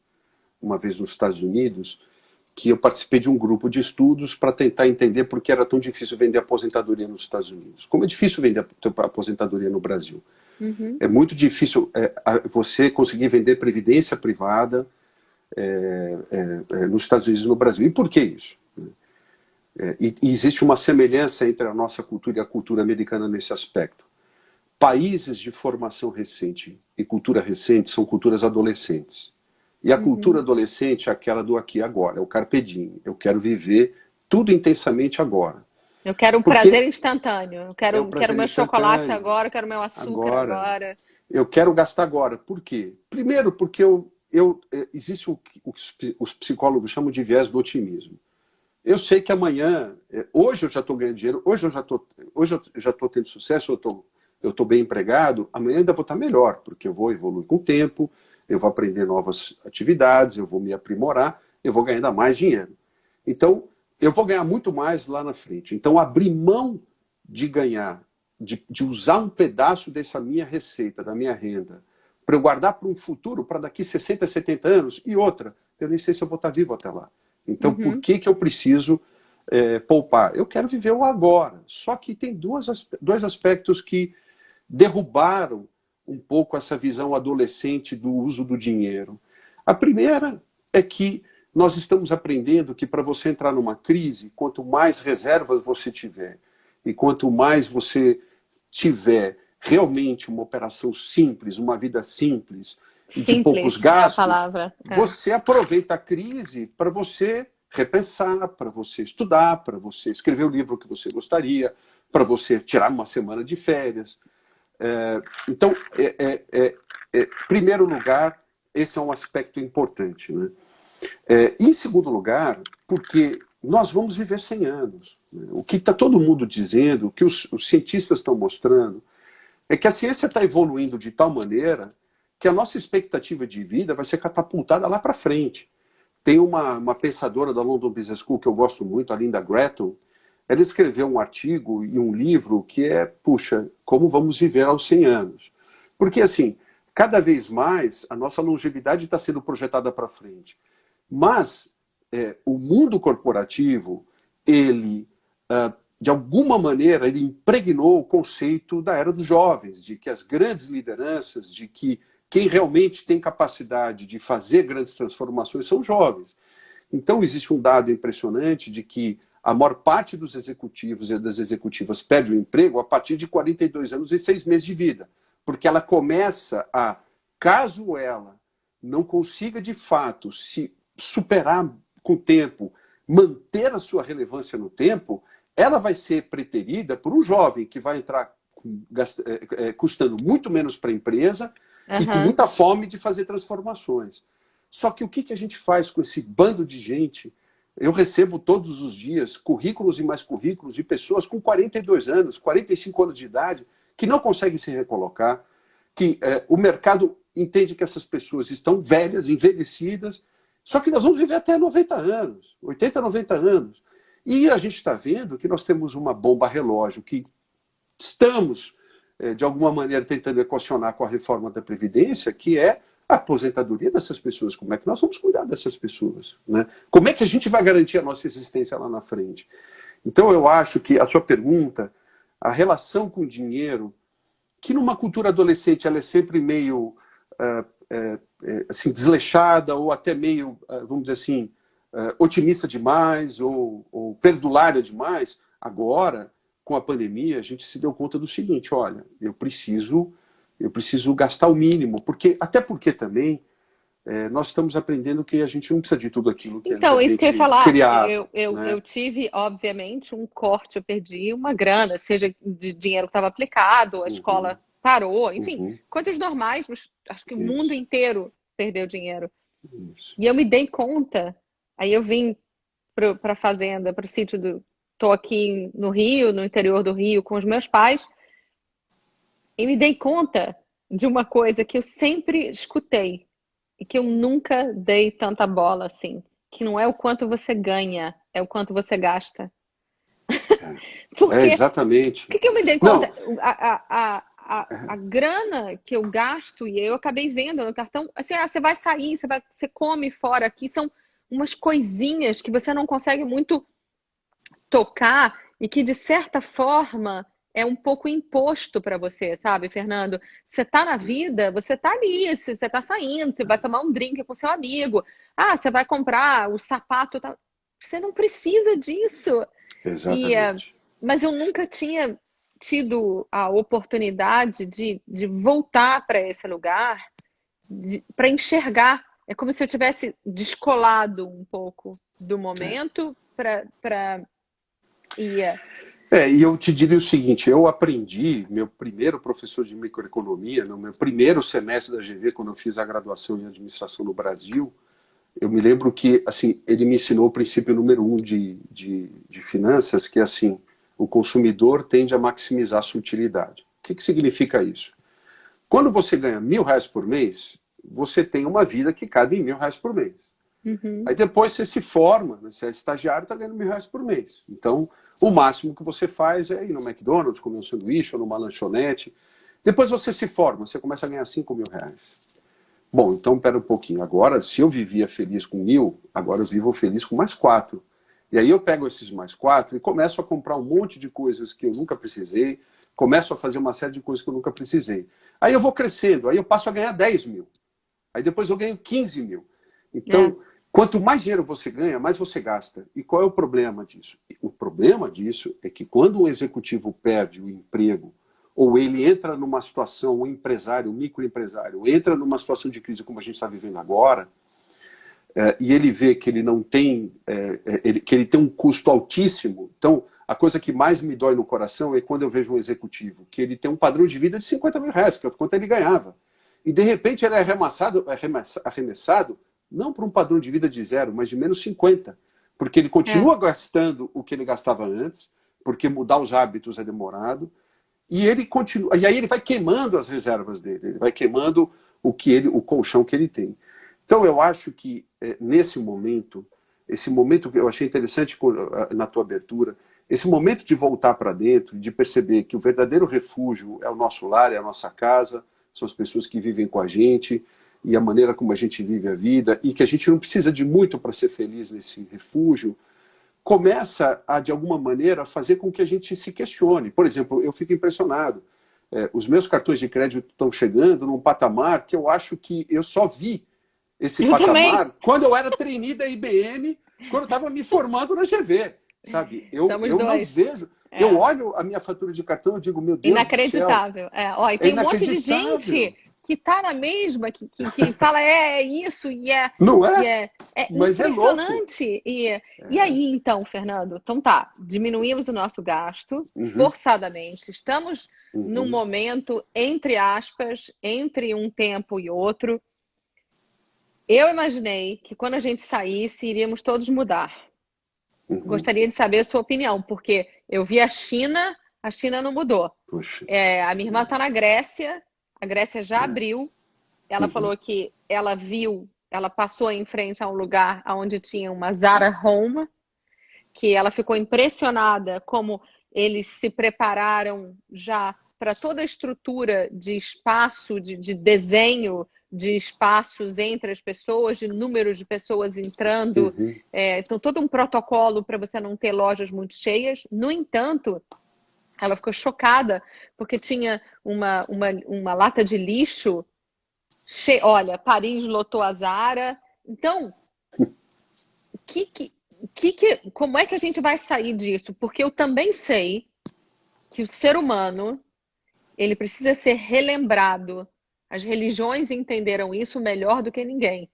uma vez nos Estados Unidos, que eu participei de um grupo de estudos para tentar entender por que era tão difícil vender aposentadoria nos Estados Unidos. Como é difícil vender aposentadoria no Brasil. uhum, É muito difícil você conseguir vender previdência privada nos Estados Unidos e no Brasil. E por que isso? E existe uma semelhança entre a nossa cultura e a cultura americana nesse aspecto. Países de formação recente e cultura recente são culturas adolescentes. E a cultura uhum. adolescente é aquela do aqui e agora, é o carpe diem. Eu quero viver tudo intensamente agora. Eu quero um prazer Porque instantâneo, é o quero prazer meu chocolate instantâneo, agora, eu quero meu açúcar agora. agora. Eu quero gastar agora. Por quê? Primeiro, porque existe os psicólogos chamam de viés do otimismo. Eu sei que amanhã, hoje eu já estou ganhando dinheiro, hoje eu já estou tendo sucesso, eu estou bem empregado, amanhã ainda vou estar melhor, porque eu vou evoluir com o tempo, eu vou aprender novas atividades, eu vou me aprimorar, eu vou ganhar ainda mais dinheiro. Então, eu vou ganhar muito mais lá na frente. Então, abrir mão de ganhar, de usar um pedaço dessa minha receita, da minha renda, para eu guardar para um futuro, para daqui 60, 70 anos, e outra, eu nem sei se eu vou estar vivo até lá. Então, por Uhum. que eu preciso poupar? Eu quero viver o agora. Só que tem dois aspectos que derrubaram um pouco essa visão adolescente do uso do dinheiro. A primeira é que nós estamos aprendendo que para você entrar numa crise, quanto mais reservas você tiver e quanto mais você tiver realmente uma operação simples, uma vida simples e de poucos Simples é a gastos, palavra. É. você aproveita a crise para você repensar, para você estudar, para você escrever o livro que você gostaria, para você tirar uma semana de férias. Então, em primeiro lugar, esse é um aspecto importante. Né? Em segundo lugar, porque nós vamos viver 100 anos. Né? O que está todo mundo dizendo, o que os cientistas estão mostrando, é que a ciência está evoluindo de tal maneira que a nossa expectativa de vida vai ser catapultada lá para frente. Tem uma pensadora da London Business School que eu gosto muito, a Linda Gratton. Ela escreveu um artigo e um livro que é, puxa, como vamos viver aos 100 anos. Porque, assim, cada vez mais a nossa longevidade está sendo projetada para frente. Mas o mundo corporativo, ele, de alguma maneira, ele impregnou o conceito da era dos jovens, de que as grandes lideranças, de que quem realmente tem capacidade de fazer grandes transformações são jovens. Então, existe um dado impressionante de que a maior parte dos executivos e das executivas perde o emprego a partir de 42 anos e 6 meses de vida. Porque ela começa a, caso ela não consiga de fato se superar com o tempo, manter a sua relevância no tempo, ela vai ser preterida por um jovem que vai entrar custando muito menos para a empresa e com Aham. muita fome de fazer transformações. Só que o que a gente faz com esse bando de gente? Eu recebo todos os dias currículos e mais currículos de pessoas com 42 anos, 45 anos de idade, que não conseguem se recolocar, que o mercado entende que essas pessoas estão velhas, envelhecidas, só que nós vamos viver até 90 anos, 80, 90 anos. E a gente está vendo que nós temos uma bomba relógio, que estamos, de alguma maneira, tentando equacionar com a reforma da Previdência, que é a aposentadoria dessas pessoas. Como é que nós vamos cuidar dessas pessoas? Né? Como é que a gente vai garantir a nossa existência lá na frente? Então, eu acho que a sua pergunta, a relação com o dinheiro, que numa cultura adolescente ela é sempre meio assim, desleixada ou até meio, vamos dizer assim, otimista demais ou perdulária demais, agora, com a pandemia, a gente se deu conta do seguinte, olha, eu preciso gastar o mínimo, até porque também nós estamos aprendendo que a gente não precisa de tudo aquilo que Então, a isso que eu ia gente falar. criava, Eu né? tive, obviamente, um corte, eu perdi uma grana, seja de dinheiro que estava aplicado, a Uhum, escola parou, enfim, uhum, coisas normais, mas acho que o mundo isso, inteiro perdeu dinheiro. isso. E eu me dei conta, aí eu vim para a fazenda, para o sítio do. Estou aqui no Rio, no interior do Rio, com os meus pais, e me dei conta de uma coisa que eu sempre escutei e que eu nunca dei tanta bola assim, que não é o quanto você ganha, é o quanto você gasta. É, Porque exatamente. o que eu me dei Não, conta? A grana que eu gasto, e eu acabei vendo no cartão, assim, você vai sair, você come fora aqui, são umas coisinhas que você não consegue muito tocar e que, de certa forma, é um pouco imposto para você, sabe, Fernando? Você tá na vida, você tá ali, você tá saindo, você vai tomar um drink com seu amigo, você vai comprar o sapato, tá? Você não precisa disso. E, exatamente. mas eu nunca tinha tido a oportunidade de voltar para esse lugar, para enxergar. É como se eu tivesse descolado um pouco do momento para ir. E eu te diria o seguinte, eu aprendi, meu primeiro professor de microeconomia, no meu primeiro semestre da GV, quando eu fiz a graduação em administração no Brasil, eu me lembro que, assim, ele me ensinou o princípio número 1 de finanças, que é assim, o consumidor tende a maximizar a sua utilidade. O que significa isso? Quando você ganha R$ 1.000 por mês, você tem uma vida que cabe em R$ 1.000 por mês. Uhum. Aí depois você se forma, você é estagiário, está ganhando R$ 1.000 por mês. Então, o máximo que você faz é ir no McDonald's, comer um sanduíche ou numa lanchonete. Depois você se forma, você começa a ganhar R$ 5.000. Bom, então pera um pouquinho. Agora, se eu vivia feliz com 1.000, agora eu vivo feliz com mais 4. E aí eu pego esses mais 4 e começo a comprar um monte de coisas que eu nunca precisei, começo a fazer uma série de coisas que eu nunca precisei. Aí eu vou crescendo, aí eu passo a ganhar 10.000. Aí depois eu ganho 15.000. É. Então, quanto mais dinheiro você ganha, mais você gasta. E qual é o problema disso? O problema disso é que quando um executivo perde o emprego, ou ele entra numa situação, um empresário, um microempresário, entra numa situação de crise como a gente está vivendo agora, e ele vê que ele não tem, que ele tem um custo altíssimo. Então, a coisa que mais me dói no coração é quando eu vejo um executivo que ele tem um padrão de vida de R$ 50.000, que é quanto ele ganhava. E de repente ele é arremessado não para um padrão de vida de 0, mas de menos 50. Porque ele É. continua gastando o que ele gastava antes, porque mudar os hábitos é demorado, e ele continua. E aí ele vai queimando as reservas dele, ele vai queimando o colchão que ele tem. Então eu acho que nesse momento, esse momento que eu achei interessante na tua abertura, esse momento de voltar para dentro, de perceber que o verdadeiro refúgio é o nosso lar, é a nossa casa, são as pessoas que vivem com a gente e a maneira como a gente vive a vida, e que a gente não precisa de muito para ser feliz nesse refúgio, começa a, de alguma maneira, fazer com que a gente se questione. Por exemplo, eu fico impressionado. Os meus cartões de crédito estão chegando num patamar que eu acho que eu só vi esse Eu também. patamar quando eu era trainee da IBM, quando eu estava me formando na GV. Sabe? Somos Eu não dois. vejo. Eu É. olho a minha fatura de cartão e digo, meu Deus do céu, Inacreditável. Ó, e é tem um monte de inacreditável. gente que tá na mesma, que fala é isso, Não e é? é Mas é louco. impressionante. E aí, então, Fernando, então tá, diminuímos o nosso gasto Uhum, forçadamente. Estamos num uhum, momento, entre aspas, entre um tempo e outro. Eu imaginei que quando a gente saísse, iríamos todos mudar. uhum. Gostaria de saber a sua opinião, porque eu vi a China não mudou. Puxa. A minha irmã está na Grécia, a Grécia já abriu. Ela Uhum, falou que ela passou em frente a um lugar onde tinha uma Zara Home, que ela ficou impressionada como eles se prepararam já para toda a estrutura de espaço, de desenho de espaços entre as pessoas, de números de pessoas entrando. uhum. Então, todo um protocolo para você não ter lojas muito cheias. No entanto, ela ficou chocada porque tinha uma lata de lixo. Olha, Paris lotou a Zara. Então, como é que a gente vai sair disso? Porque eu também sei que o ser humano ele precisa ser relembrado. As religiões entenderam isso melhor do que ninguém.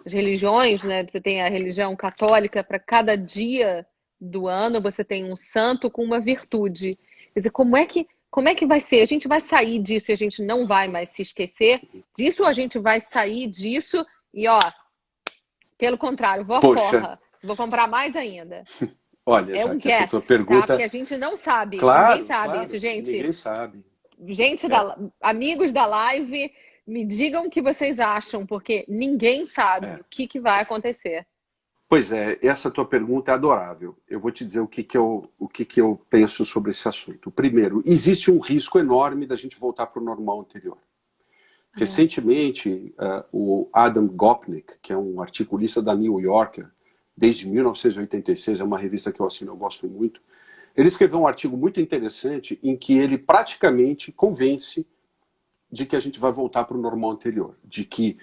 as religiões, né? Você tem a religião católica, para cada dia do ano você tem um santo com uma virtude. Quer dizer, como é que vai ser? A gente vai sair disso e a gente não vai mais se esquecer disso, ou a gente vai sair disso e, ó, pelo contrário, vou à Poxa, forra, vou comprar mais ainda. olha, É já um que essa tua guess, tá? Porque pergunta... a gente não sabe, ninguém Claro, sabe isso, claro, gente. ninguém sabe. Gente É. amigos da live, me digam o que vocês acham, porque ninguém sabe É. o que vai acontecer. Pois é, essa tua pergunta é adorável. Eu vou te dizer o que que eu penso sobre esse assunto. Primeiro, existe um risco enorme da gente voltar para o normal anterior. Recentemente, o Adam Gopnik, que é um articulista da New Yorker, desde 1986, é uma revista que eu assino, eu gosto muito, ele escreveu um artigo muito interessante em que ele praticamente convence de que a gente vai voltar para o normal anterior, de que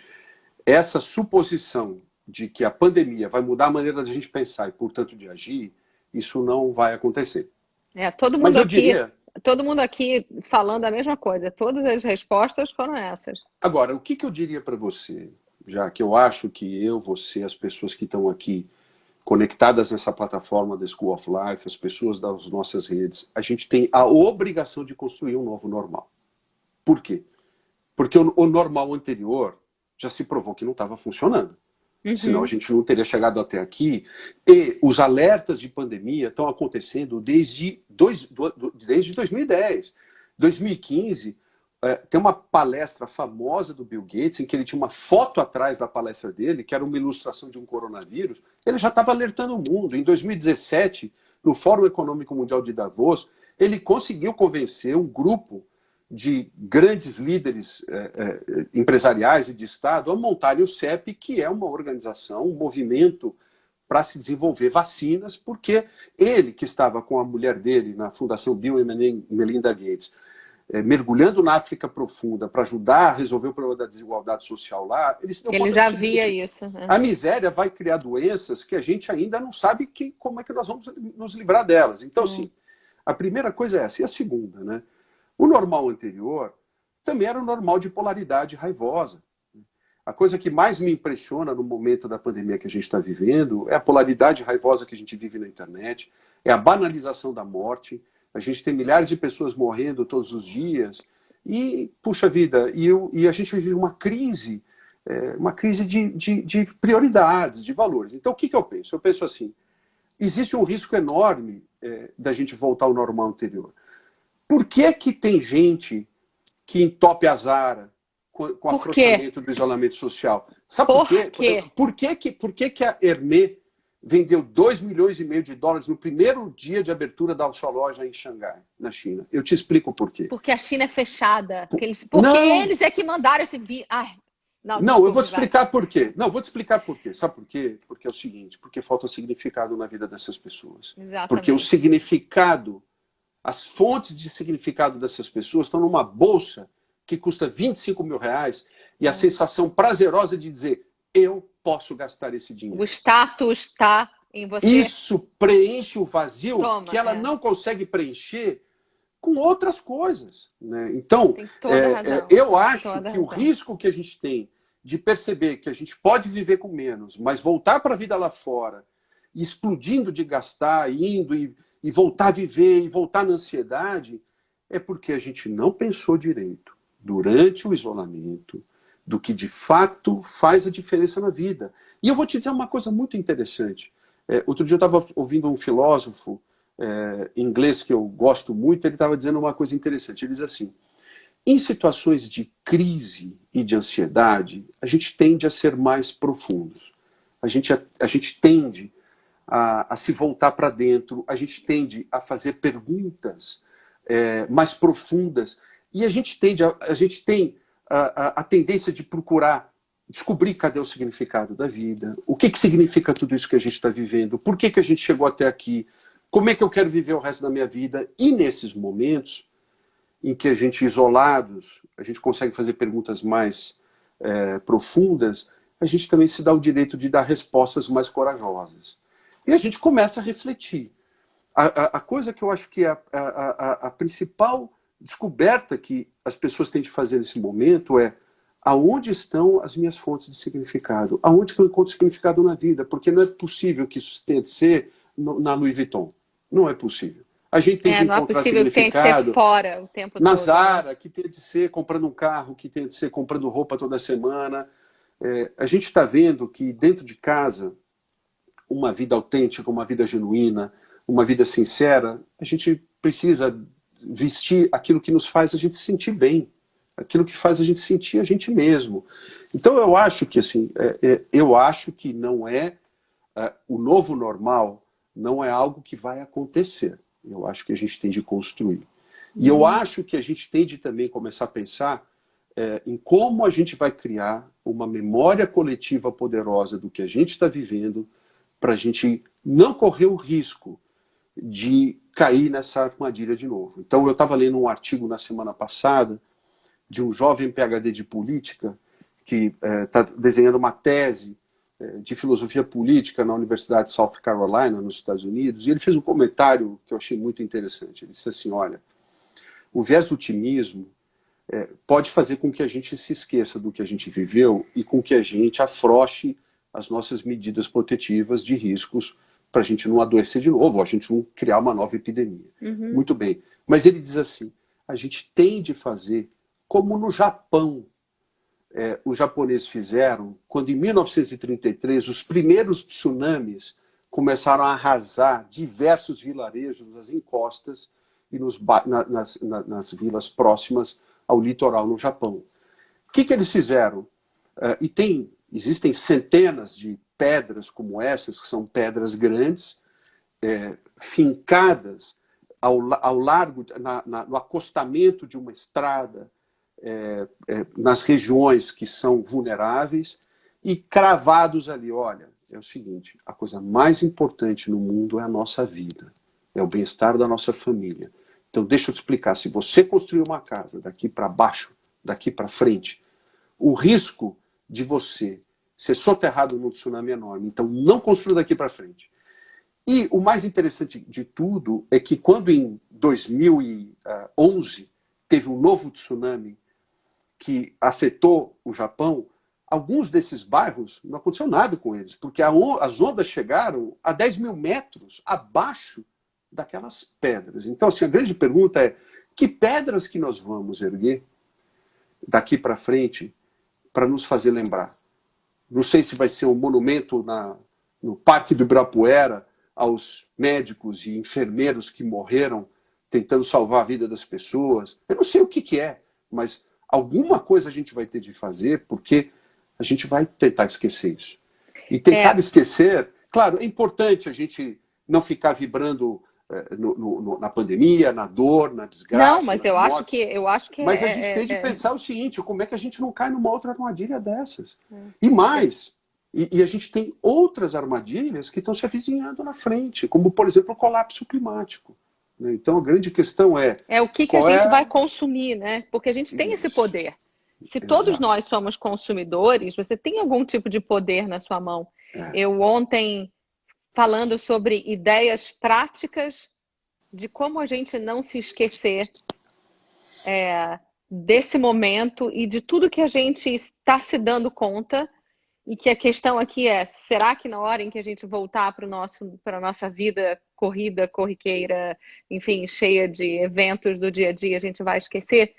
essa suposição de que a pandemia vai mudar a maneira da gente pensar e, portanto, de agir, isso não vai acontecer. É, Mas eu diria, todo mundo aqui falando a mesma coisa. Todas as respostas foram essas. agora, o que que eu diria para você, já que eu acho que eu, você, as pessoas que estão aqui conectadas nessa plataforma da School of Life, as pessoas das nossas redes, a gente tem a obrigação de construir um novo normal. Por quê? Porque o normal anterior já se provou que não estava funcionando. Senão a gente não teria chegado até aqui. E os alertas de pandemia estão acontecendo desde 2010. 2015, tem uma palestra famosa do Bill Gates, em que ele tinha uma foto atrás da palestra dele, que era uma ilustração de um coronavírus. Ele já estava alertando o mundo. Em 2017, no Fórum Econômico Mundial de Davos, ele conseguiu convencer um grupo de grandes líderes empresariais e de Estado a montarem o CEP, que é uma organização, um movimento para se desenvolver vacinas, porque ele, que estava com a mulher dele na Fundação Bill e Melinda Gates, mergulhando na África profunda para ajudar a resolver o problema da desigualdade social lá, ele se deu Ele conta já do via seguinte: isso, né? a miséria vai criar doenças que a gente ainda não sabe como é que nós vamos nos livrar delas. Então, assim, a primeira coisa é essa. E a segunda, né? O normal anterior também era um normal de polaridade raivosa. A coisa que mais me impressiona no momento da pandemia que a gente está vivendo é a polaridade raivosa que a gente vive na internet, é a banalização da morte. A gente tem milhares de pessoas morrendo todos os dias e, puxa vida, e a gente vive uma crise de prioridades, de valores. Então, o que eu penso? Eu penso assim, existe um risco enorme da gente voltar ao normal anterior. Por que que tem gente que entope a Zara com o afrouxamento do isolamento social? Sabe por quê? Por que a Hermès vendeu 2,5 milhões de dólares no primeiro dia de abertura da sua loja em Xangai, na China? Eu te explico por quê. Porque a China é fechada. Porque Não, eles é que mandaram esse vírus. não, Desculpa, eu vou te explicar por quê. Não, vou te explicar por quê. Sabe por quê? Porque é o seguinte, porque falta significado na vida dessas pessoas. Exatamente. Porque o significado, as fontes de significado dessas pessoas estão numa bolsa que custa 25 mil reais e a sensação prazerosa de dizer, eu posso gastar esse dinheiro. O status está em você. Isso preenche o vazio que ela é. não consegue preencher com outras coisas. Né? Então, Tem toda razão. eu acho que razão. o risco que a gente tem de perceber que a gente pode viver com menos, mas voltar para a vida lá fora, explodindo de gastar, indo e voltar a viver, e voltar na ansiedade, é porque a gente não pensou direito, durante o isolamento, do que de fato faz a diferença na vida. E eu vou te dizer uma coisa muito interessante. Outro dia eu estava ouvindo um filósofo inglês que eu gosto muito, ele estava dizendo uma coisa interessante. Ele diz assim, em situações de crise e de ansiedade, a gente tende a ser mais profundos. A gente tende a se voltar para dentro, a gente tende a fazer perguntas mais profundas e a gente tem a tendência de procurar descobrir cadê o significado da vida, o que significa tudo isso que a gente está vivendo, por que a gente chegou até aqui, como é que eu quero viver o resto da minha vida. E nesses momentos em que a gente, isolados, a gente consegue fazer perguntas mais profundas, a gente também se dá o direito de dar respostas mais corajosas. E a gente começa a refletir. A coisa que eu acho que é a principal descoberta que as pessoas têm de fazer nesse momento é aonde estão as minhas fontes de significado? Aonde que eu encontro significado na vida? Porque não é possível que isso tenha de ser na Louis Vuitton. Não é possível. A gente tem de Não é encontrar possível que tenha que ser significado fora o tempo na todo, né? Zara, que tem de ser comprando um carro, que tem de ser comprando roupa toda semana. A gente está vendo que dentro de casa, uma vida autêntica, uma vida genuína, uma vida sincera, a gente precisa vestir aquilo que nos faz a gente se sentir bem, aquilo que faz a gente sentir a gente mesmo. Então eu acho que assim, eu acho que não o novo normal não é algo que vai acontecer. Eu acho que a gente tem de construir. E eu acho que a gente tem de também começar a pensar em como a gente vai criar uma memória coletiva poderosa do que a gente está vivendo, para a gente não correr o risco de cair nessa armadilha de novo. Então, eu estava lendo um artigo na semana passada de um jovem PhD de política que está desenhando uma tese de filosofia política na Universidade de South Carolina, nos Estados Unidos, e ele fez um comentário que eu achei muito interessante. Ele disse assim, olha, o viés do otimismo pode fazer com que a gente se esqueça do que a gente viveu e com que a gente afrouxe as nossas medidas protetivas de riscos para a gente não adoecer de novo, ou a gente não criar uma nova epidemia. Muito bem. Mas ele diz assim, a gente tem de fazer como no Japão os japoneses fizeram, quando em 1933 os primeiros tsunamis começaram a arrasar diversos vilarejos nas encostas e nas vilas próximas ao litoral no Japão. O que eles fizeram? Existem centenas de pedras como essas, que são pedras grandes, fincadas ao largo, no acostamento de uma estrada, nas regiões que são vulneráveis, e cravados ali, olha, é o seguinte, a coisa mais importante no mundo é a nossa vida, é o bem-estar da nossa família. Então deixa eu te explicar, se você construir uma casa daqui para baixo, daqui para frente, o risco de você ser soterrado num tsunami é enorme, então não construa daqui para frente. E o mais interessante de tudo é que quando em 2011 teve um novo tsunami que afetou o Japão, alguns desses bairros não aconteceu nada com eles, porque as ondas chegaram a 10 mil metros abaixo daquelas pedras. Então, assim, a grande pergunta é, que pedras que nós vamos erguer daqui para frente para nos fazer lembrar? Não sei se vai ser um monumento no Parque do Ibirapuera aos médicos e enfermeiros que morreram tentando salvar a vida das pessoas. Eu não sei o que é, mas alguma coisa a gente vai ter de fazer, porque a gente vai tentar esquecer isso. E tentar esquecer, claro, é importante a gente não ficar vibrando na pandemia, na dor, na desgraça. Não, mas eu acho que mas a gente tem de pensar o seguinte, como é que a gente não cai numa outra armadilha dessas? E mais, e a gente tem outras armadilhas que estão se avizinhando na frente, como, por exemplo, o colapso climático. Então, a grande questão é... o que a gente vai consumir, né? Porque a gente tem esse poder. Se todos nós somos consumidores, você tem algum tipo de poder na sua mão. Eu ontem, falando sobre ideias práticas de como a gente não se esquecer desse momento e de tudo que a gente está se dando conta, e que a questão aqui é, será que na hora em que a gente voltar para a nossa vida corriqueira, enfim, cheia de eventos do dia a dia, a gente vai esquecer?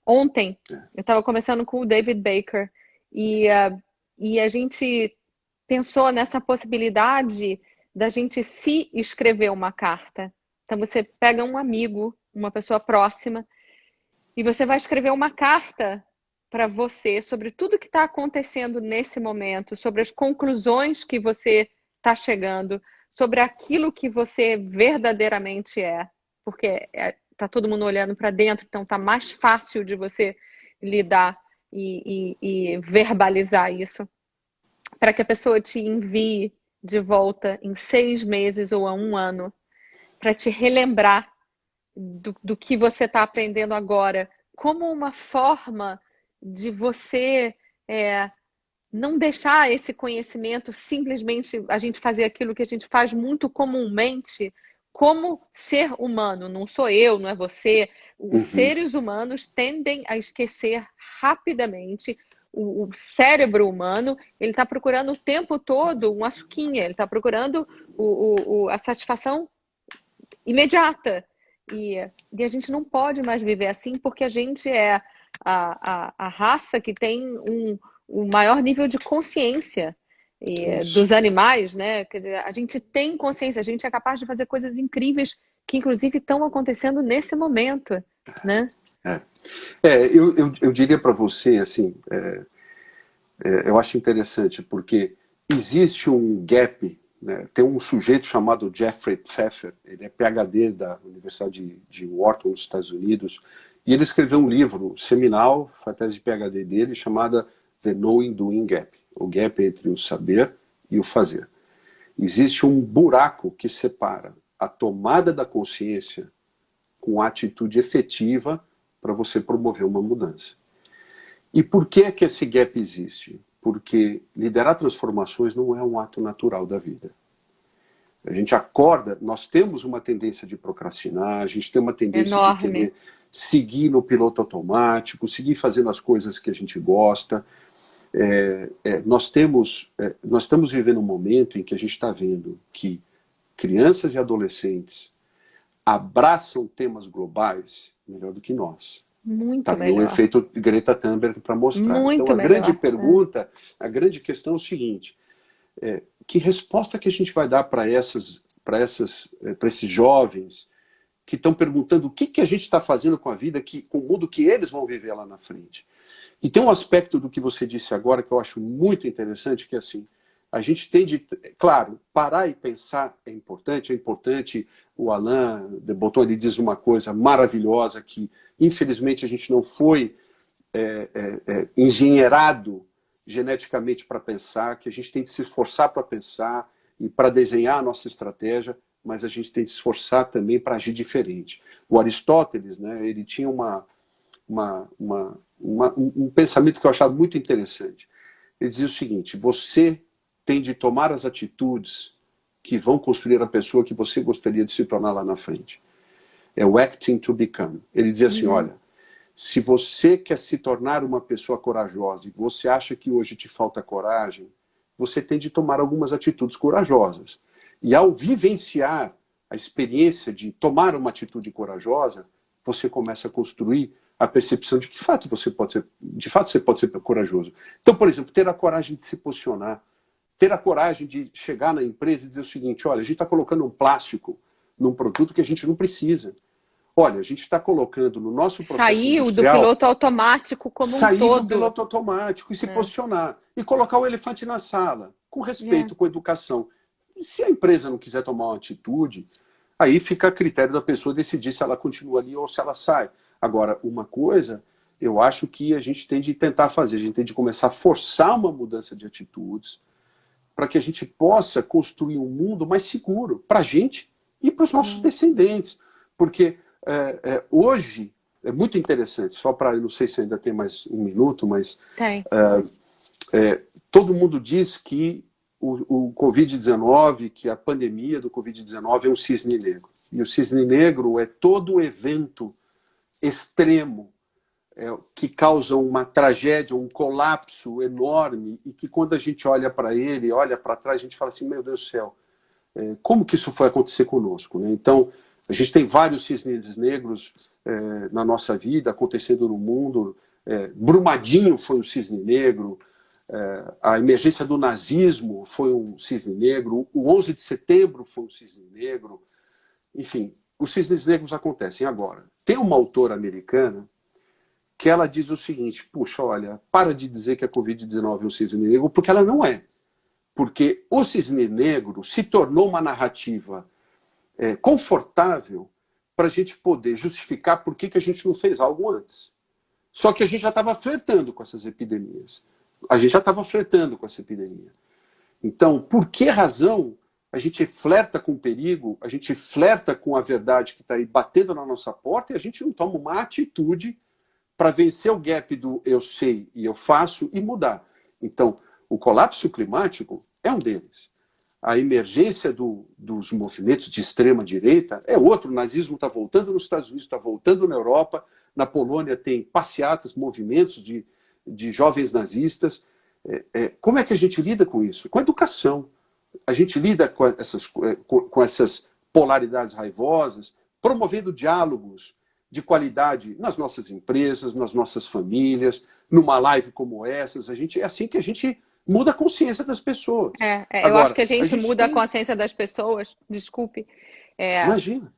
Ontem, eu estava conversando com o David Baker e a gente pensou nessa possibilidade da gente se escrever uma carta. Então, você pega um amigo, uma pessoa próxima, e você vai escrever uma carta para você sobre tudo que está acontecendo nesse momento, sobre as conclusões que você está chegando, sobre aquilo que você verdadeiramente é, porque está todo mundo olhando para dentro, então está mais fácil de você lidar e verbalizar isso, para que a pessoa te envie de volta em 6 meses ou a 1 ano, para te relembrar do que você está aprendendo agora, como uma forma de você não deixar esse conhecimento simplesmente a gente fazer aquilo que a gente faz muito comumente como ser humano. Não sou eu, não é você. Os seres humanos tendem a esquecer rapidamente o cérebro humano, ele está procurando o tempo todo uma açuquinha, ele está procurando a satisfação imediata. E a gente não pode mais viver assim, porque a gente é a raça que tem o maior nível de consciência dos animais, né? Quer dizer, a gente tem consciência, a gente é capaz de fazer coisas incríveis que, inclusive, estão acontecendo nesse momento, né? Eu diria para você, assim, eu acho interessante, porque existe um gap, né? Tem um sujeito chamado Jeffrey Pfeffer, ele é PhD da Universidade de Wharton, nos Estados Unidos, e ele escreveu um livro seminal, foi a tese de PhD dele, chamada The Knowing Doing Gap, o gap entre o saber e o fazer. Existe um buraco que separa a tomada da consciência com a atitude efetiva para você promover uma mudança. E por que que esse gap existe? Porque liderar transformações não é um ato natural da vida. A gente acorda, nós temos uma tendência de procrastinar, a gente tem uma tendência enorme. de querer seguir no piloto automático, seguir fazendo as coisas que a gente gosta. Nós estamos vivendo um momento em que a gente está vendo que crianças e adolescentes abraçam temas globais melhor do que nós. Muito melhor. Tem o efeito Greta Thunberg para mostrar. Muito então, a melhor, grande pergunta, a grande questão é o seguinte: que resposta que a gente vai dar para esses jovens que estão perguntando o que a gente está fazendo com a vida, com o mundo que eles vão viver lá na frente? E tem um aspecto do que você disse agora que eu acho muito interessante, que é assim, a gente tem de, claro, parar e pensar é importante, o Alain de Botton, ele diz uma coisa maravilhosa, que infelizmente a gente não foi engenheirado geneticamente para pensar, que a gente tem de se esforçar para pensar e para desenhar a nossa estratégia, mas a gente tem de se esforçar também para agir diferente. O Aristóteles, né, ele tinha um pensamento que eu achava muito interessante. Ele dizia o seguinte: você tem de tomar as atitudes que vão construir a pessoa que você gostaria de se tornar lá na frente. É o acting to become. Ele dizia assim, olha, se você quer se tornar uma pessoa corajosa e você acha que hoje te falta coragem, você tem de tomar algumas atitudes corajosas. E ao vivenciar a experiência de tomar uma atitude corajosa, você começa a construir a percepção de que você pode ser corajoso. Então, por exemplo, ter a coragem de se posicionar, ter a coragem de chegar na empresa e dizer o seguinte: olha, a gente está colocando um plástico num produto que a gente não precisa. Olha, a gente está colocando no nosso processo industrial... Sair do piloto automático como um todo. Sair do piloto automático e se posicionar. E colocar o elefante na sala, com respeito, com educação. E se a empresa não quiser tomar uma atitude, aí fica a critério da pessoa decidir se ela continua ali ou se ela sai. Agora, uma coisa, eu acho que a gente tem de tentar fazer, a gente tem de começar a forçar uma mudança de atitudes para que a gente possa construir um mundo mais seguro para a gente e para os nossos descendentes. Porque hoje, é muito interessante, só para, eu não sei se ainda tem mais um minuto, mas todo mundo diz que o Covid-19, que a pandemia do Covid-19 é um cisne negro. E o cisne negro é todo evento extremo que causa uma tragédia, um colapso enorme, e que quando a gente olha para ele, olha para trás, a gente fala assim, meu Deus do céu, como que isso foi acontecer conosco? Né? Então, a gente tem vários cisnes negros na nossa vida, acontecendo no mundo. Brumadinho foi um cisne negro, a emergência do nazismo foi um cisne negro, o 11 de setembro foi um cisne negro. Enfim, os cisnes negros acontecem agora. Tem uma autora americana que ela diz o seguinte: puxa, olha, para de dizer que a Covid-19 é um cisne negro, porque ela não é. Porque o cisne negro se tornou uma narrativa confortável para a gente poder justificar por que a gente não fez algo antes. Só que a gente já estava flertando com essas epidemias. A gente já estava flertando com essa epidemia. Então, por que razão a gente flerta com o perigo, a gente flerta com a verdade que está aí batendo na nossa porta e a gente não toma uma atitude para vencer o gap do eu sei e eu faço e mudar? Então, o colapso climático é um deles. A emergência dos movimentos de extrema-direita é outro. O nazismo está voltando nos Estados Unidos, está voltando na Europa. Na Polônia tem passeatas, movimentos de de jovens nazistas. Como é que a gente lida com isso? Com a educação. A gente lida com essas polaridades raivosas, promovendo diálogos de qualidade nas nossas empresas, nas nossas famílias, numa live como essas. É assim que a gente muda a consciência das pessoas. Eu acho que a gente muda a consciência das pessoas, desculpe. Imagina.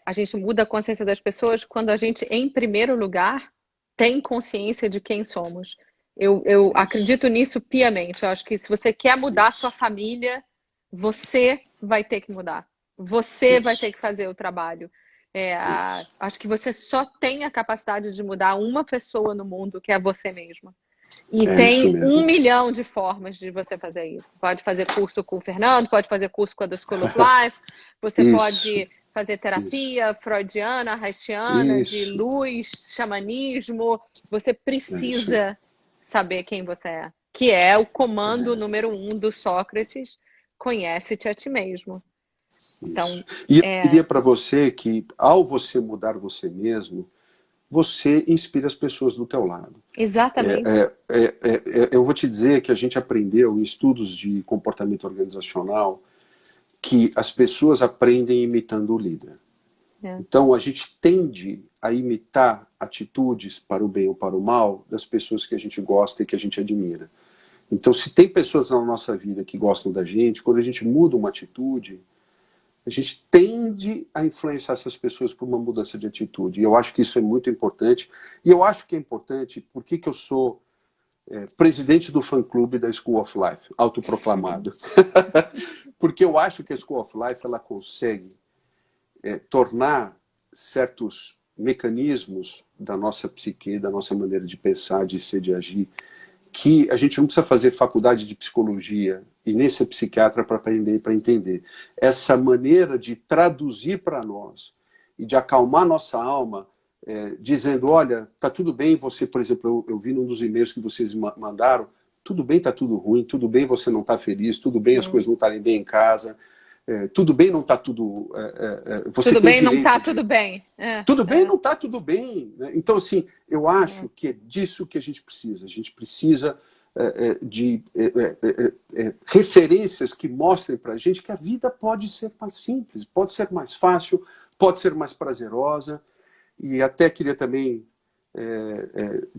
A gente muda a consciência das pessoas quando a gente, em primeiro lugar, tem consciência de quem somos. Eu acredito nisso piamente. Eu acho que se você quer mudar a sua família, você vai ter que mudar. Você vai ter que fazer o trabalho. Acho que você só tem a capacidade de mudar uma pessoa no mundo, que é você mesma. E tem 1 milhão de formas de você fazer isso. Pode fazer curso com o Fernando, pode fazer curso com a The School of Life, você pode fazer terapia freudiana, haitiana, de luz, xamanismo. Você precisa saber quem você é, que é o comando número 1 do Sócrates, conhece-te a ti mesmo. Então, e eu diria para você que, ao você mudar você mesmo, você inspira as pessoas do teu lado. Exatamente. Eu vou te dizer que a gente aprendeu em estudos de comportamento organizacional que as pessoas aprendem imitando o líder. Então, a gente tende a imitar atitudes para o bem ou para o mal das pessoas que a gente gosta e que a gente admira. Então, se tem pessoas na nossa vida que gostam da gente, quando a gente muda uma atitude, a gente tende a influenciar essas pessoas por uma mudança de atitude. E eu acho que isso é muito importante. E eu acho que é importante, por que eu sou presidente do fã-clube da School of Life, autoproclamado. Porque eu acho que a School of Life ela consegue tornar certos mecanismos da nossa psique, da nossa maneira de pensar, de ser, de agir, que a gente não precisa fazer faculdade de psicologia e nem ser psiquiatra para aprender e para entender. Essa maneira de traduzir para nós e de acalmar nossa alma, dizendo, olha, tá tudo bem você, por exemplo, eu vi num dos e-mails que vocês mandaram, tudo bem, tá tudo ruim, tudo bem você não tá feliz, tudo bem as coisas não estarem bem em casa, tudo bem não tá tudo... você tudo tem bem não tá de... tudo bem. Tudo bem não tá tudo bem. Né? Então, assim, eu acho que é disso que a gente precisa. A gente precisa de referências que mostrem pra gente que a vida pode ser mais simples, pode ser mais fácil, pode ser mais prazerosa. E até queria também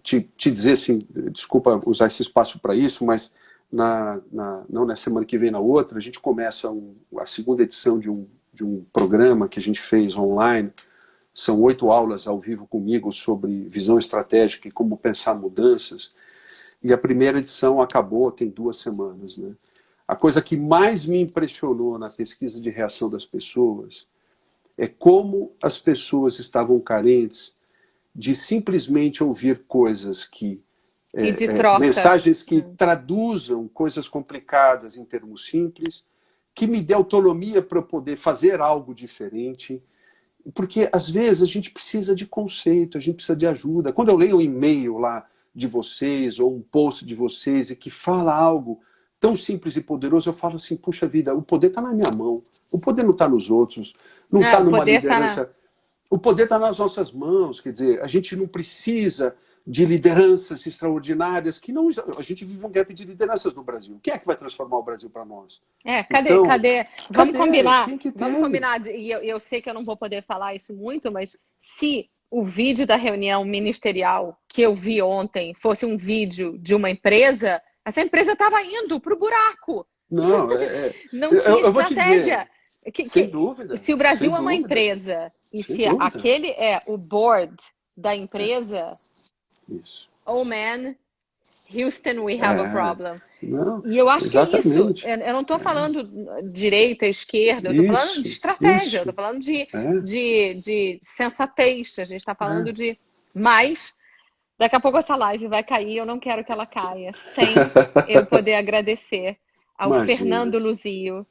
te dizer, assim, desculpa usar esse espaço para isso, mas não na semana que vem, na outra, a gente começa a segunda edição de um programa que a gente fez online. São 8 aulas ao vivo comigo sobre visão estratégica e como pensar mudanças. E a primeira edição acabou tem 2 semanas. Né? A coisa que mais me impressionou na pesquisa de reação das pessoas é como as pessoas estavam carentes de simplesmente ouvir coisas que... mensagens que traduzam coisas complicadas em termos simples, que me dê autonomia para eu poder fazer algo diferente. Porque, às vezes, a gente precisa de conceito, a gente precisa de ajuda. Quando eu leio um e-mail lá de vocês, ou um post de vocês, e que fala algo tão simples e poderoso, eu falo assim, puxa vida, o poder está na minha mão. O poder não está nos outros, não está numa liderança. O poder está nas nossas mãos, quer dizer, a gente não precisa de lideranças extraordinárias, que não... A gente vive um gap de lideranças no Brasil. Quem é que vai transformar o Brasil para nós? Cadê? Vamos combinar. Vamos combinar. E eu sei que eu não vou poder falar isso muito, mas se o vídeo da reunião ministerial que eu vi ontem fosse um vídeo de uma empresa, essa empresa estava indo para o buraco. Não, não tinha eu vou te estratégia. dizer, sem dúvida. Se o Brasil é uma empresa e se aquele é o board da empresa... Isso. Oh man, Houston, we have a problem. Não, e eu acho exatamente. que é isso. Eu não estou falando direita, esquerda, eu estou falando de estratégia, eu estou falando de sensatez, a gente está falando de... Mas, daqui a pouco essa live vai cair, eu não quero que ela caia, sem eu poder agradecer ao Fernando Luzio.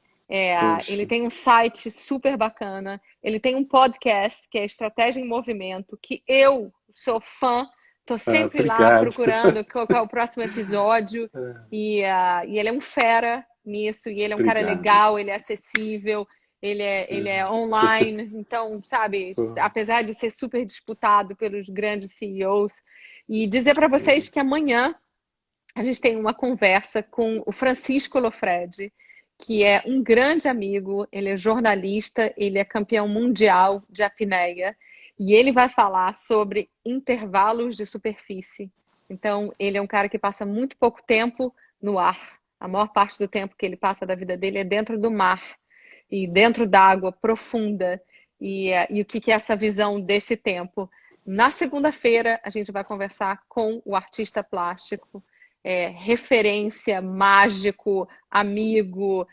Ele tem um site super bacana, ele tem um podcast que é Estratégia em Movimento, que eu sou fã. Estou sempre lá procurando qual é o próximo episódio. E ele é um fera nisso. E ele é um cara legal, ele é acessível, ele é online. Então, sabe, apesar de ser super disputado pelos grandes CEOs, E dizer para vocês que amanhã a gente tem uma conversa com o Francisco Lofredi, que é um grande amigo, ele é jornalista, ele é campeão mundial de apneia, e ele vai falar sobre intervalos de superfície. Então, ele é um cara que passa muito pouco tempo no ar. A maior parte do tempo que ele passa da vida dele é dentro do mar e dentro da água profunda. E o que é essa visão desse tempo? Na segunda-feira, a gente vai conversar com o artista plástico, referência, mágico, amigo,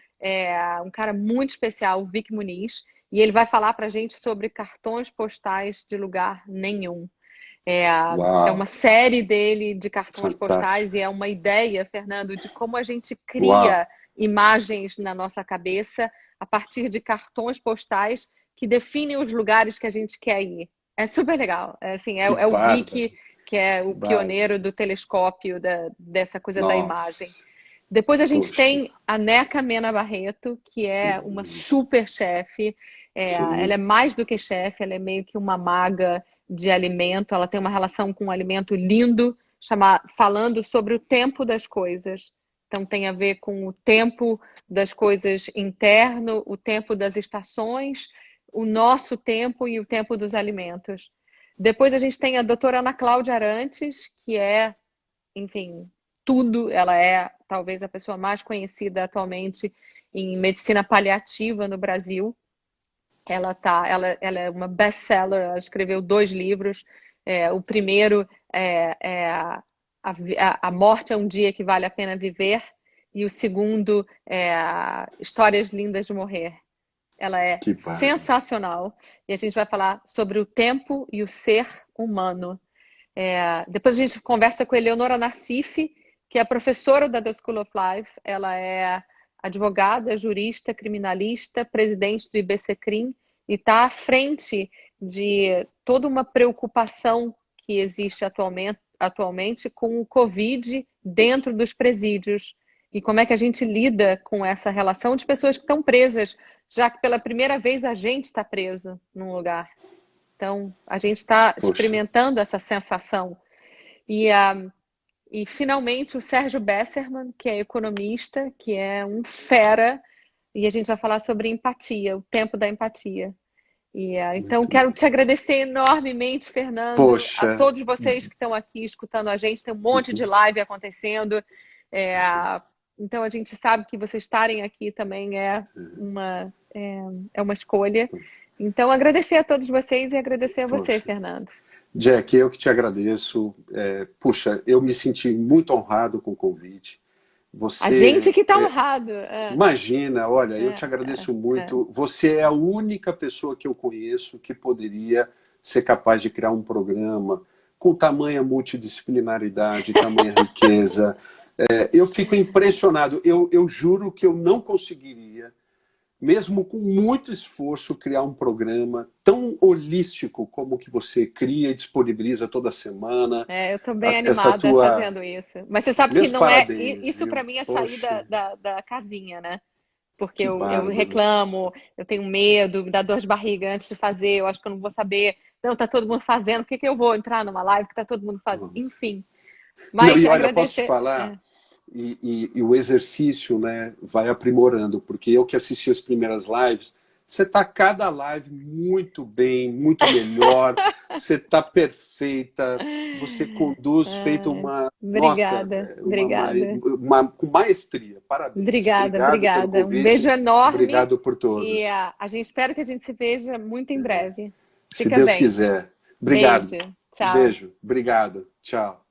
um cara muito especial, o Vic Muniz, e ele vai falar para a gente sobre cartões postais de lugar nenhum. É uma série dele de cartões postais e é uma ideia, Fernando, de como a gente cria imagens na nossa cabeça a partir de cartões postais que definem os lugares que a gente quer ir. É super legal. É o Vic, que é o pioneiro do telescópio, dessa coisa da imagem. Depois a gente tem a Neca Mena Barreto, que é uma super chefe. Ela é mais do que chefe, ela é meio que uma maga de alimento. Ela tem uma relação com um alimento lindo, falando sobre o tempo das coisas. Então tem a ver com o tempo das coisas interno, o tempo das estações, o nosso tempo e o tempo dos alimentos. Depois a gente tem a doutora Ana Cláudia Arantes, que é, enfim, tudo. Ela é talvez a pessoa mais conhecida atualmente em medicina paliativa no Brasil. Ela é uma best-seller, ela escreveu 2 livros. O primeiro é A Morte é um Dia que Vale a Pena Viver, e o segundo é Histórias Lindas de Morrer. Ela é sensacional. E a gente vai falar sobre o tempo e o ser humano. Depois a gente conversa com a Eleonora Nassif, que é professora da The School of Life. Ela é advogada, jurista, criminalista, presidente do IBCCRIM e está à frente de toda uma preocupação que existe atualmente com o Covid dentro dos presídios. E como é que a gente lida com essa relação de pessoas que estão presas, já que pela primeira vez a gente está preso num lugar. Então, a gente está experimentando essa sensação. E, finalmente, o Sérgio Besserman, que é economista, que é um fera, e a gente vai falar sobre empatia, o tempo da empatia. Então, quero te agradecer enormemente, Fernando, a todos vocês que estão aqui escutando a gente. Tem um monte de live acontecendo. Então, a gente sabe que vocês estarem aqui também é uma escolha. Então, agradecer a todos vocês e agradecer a você, Fernando. Jack, eu que te agradeço. Puxa, eu me senti muito honrado com o convite. A gente que está honrado. Imagina, olha, eu te agradeço muito. Você é a única pessoa que eu conheço que poderia ser capaz de criar um programa com tamanha multidisciplinaridade, tamanha riqueza. Eu fico impressionado. Eu juro que eu não conseguiria, mesmo com muito esforço, criar um programa tão holístico como o que você cria e disponibiliza toda semana. Eu estou bem animada fazendo isso. Mas você sabe que não parabéns, isso para mim é sair da casinha, né? Porque eu reclamo, eu tenho medo, me dá dor de barriga antes de fazer, eu acho que eu não vou saber. Não, tá todo mundo fazendo, por que eu vou entrar numa live que tá todo mundo fazendo? Enfim. Mas não, e olha, posso te falar, e o exercício, né, vai aprimorando, porque eu que assisti as primeiras lives, você tá cada live muito bem, muito melhor, você tá perfeita, você conduz feito uma... Obrigada, obrigada. Com maestria, parabéns. Obrigada. Um beijo enorme. Obrigado por todos. E a gente espera que a gente se veja muito em breve. Se Deus quiser. Obrigado. Beijo. Tchau. Beijo. Obrigado. Tchau.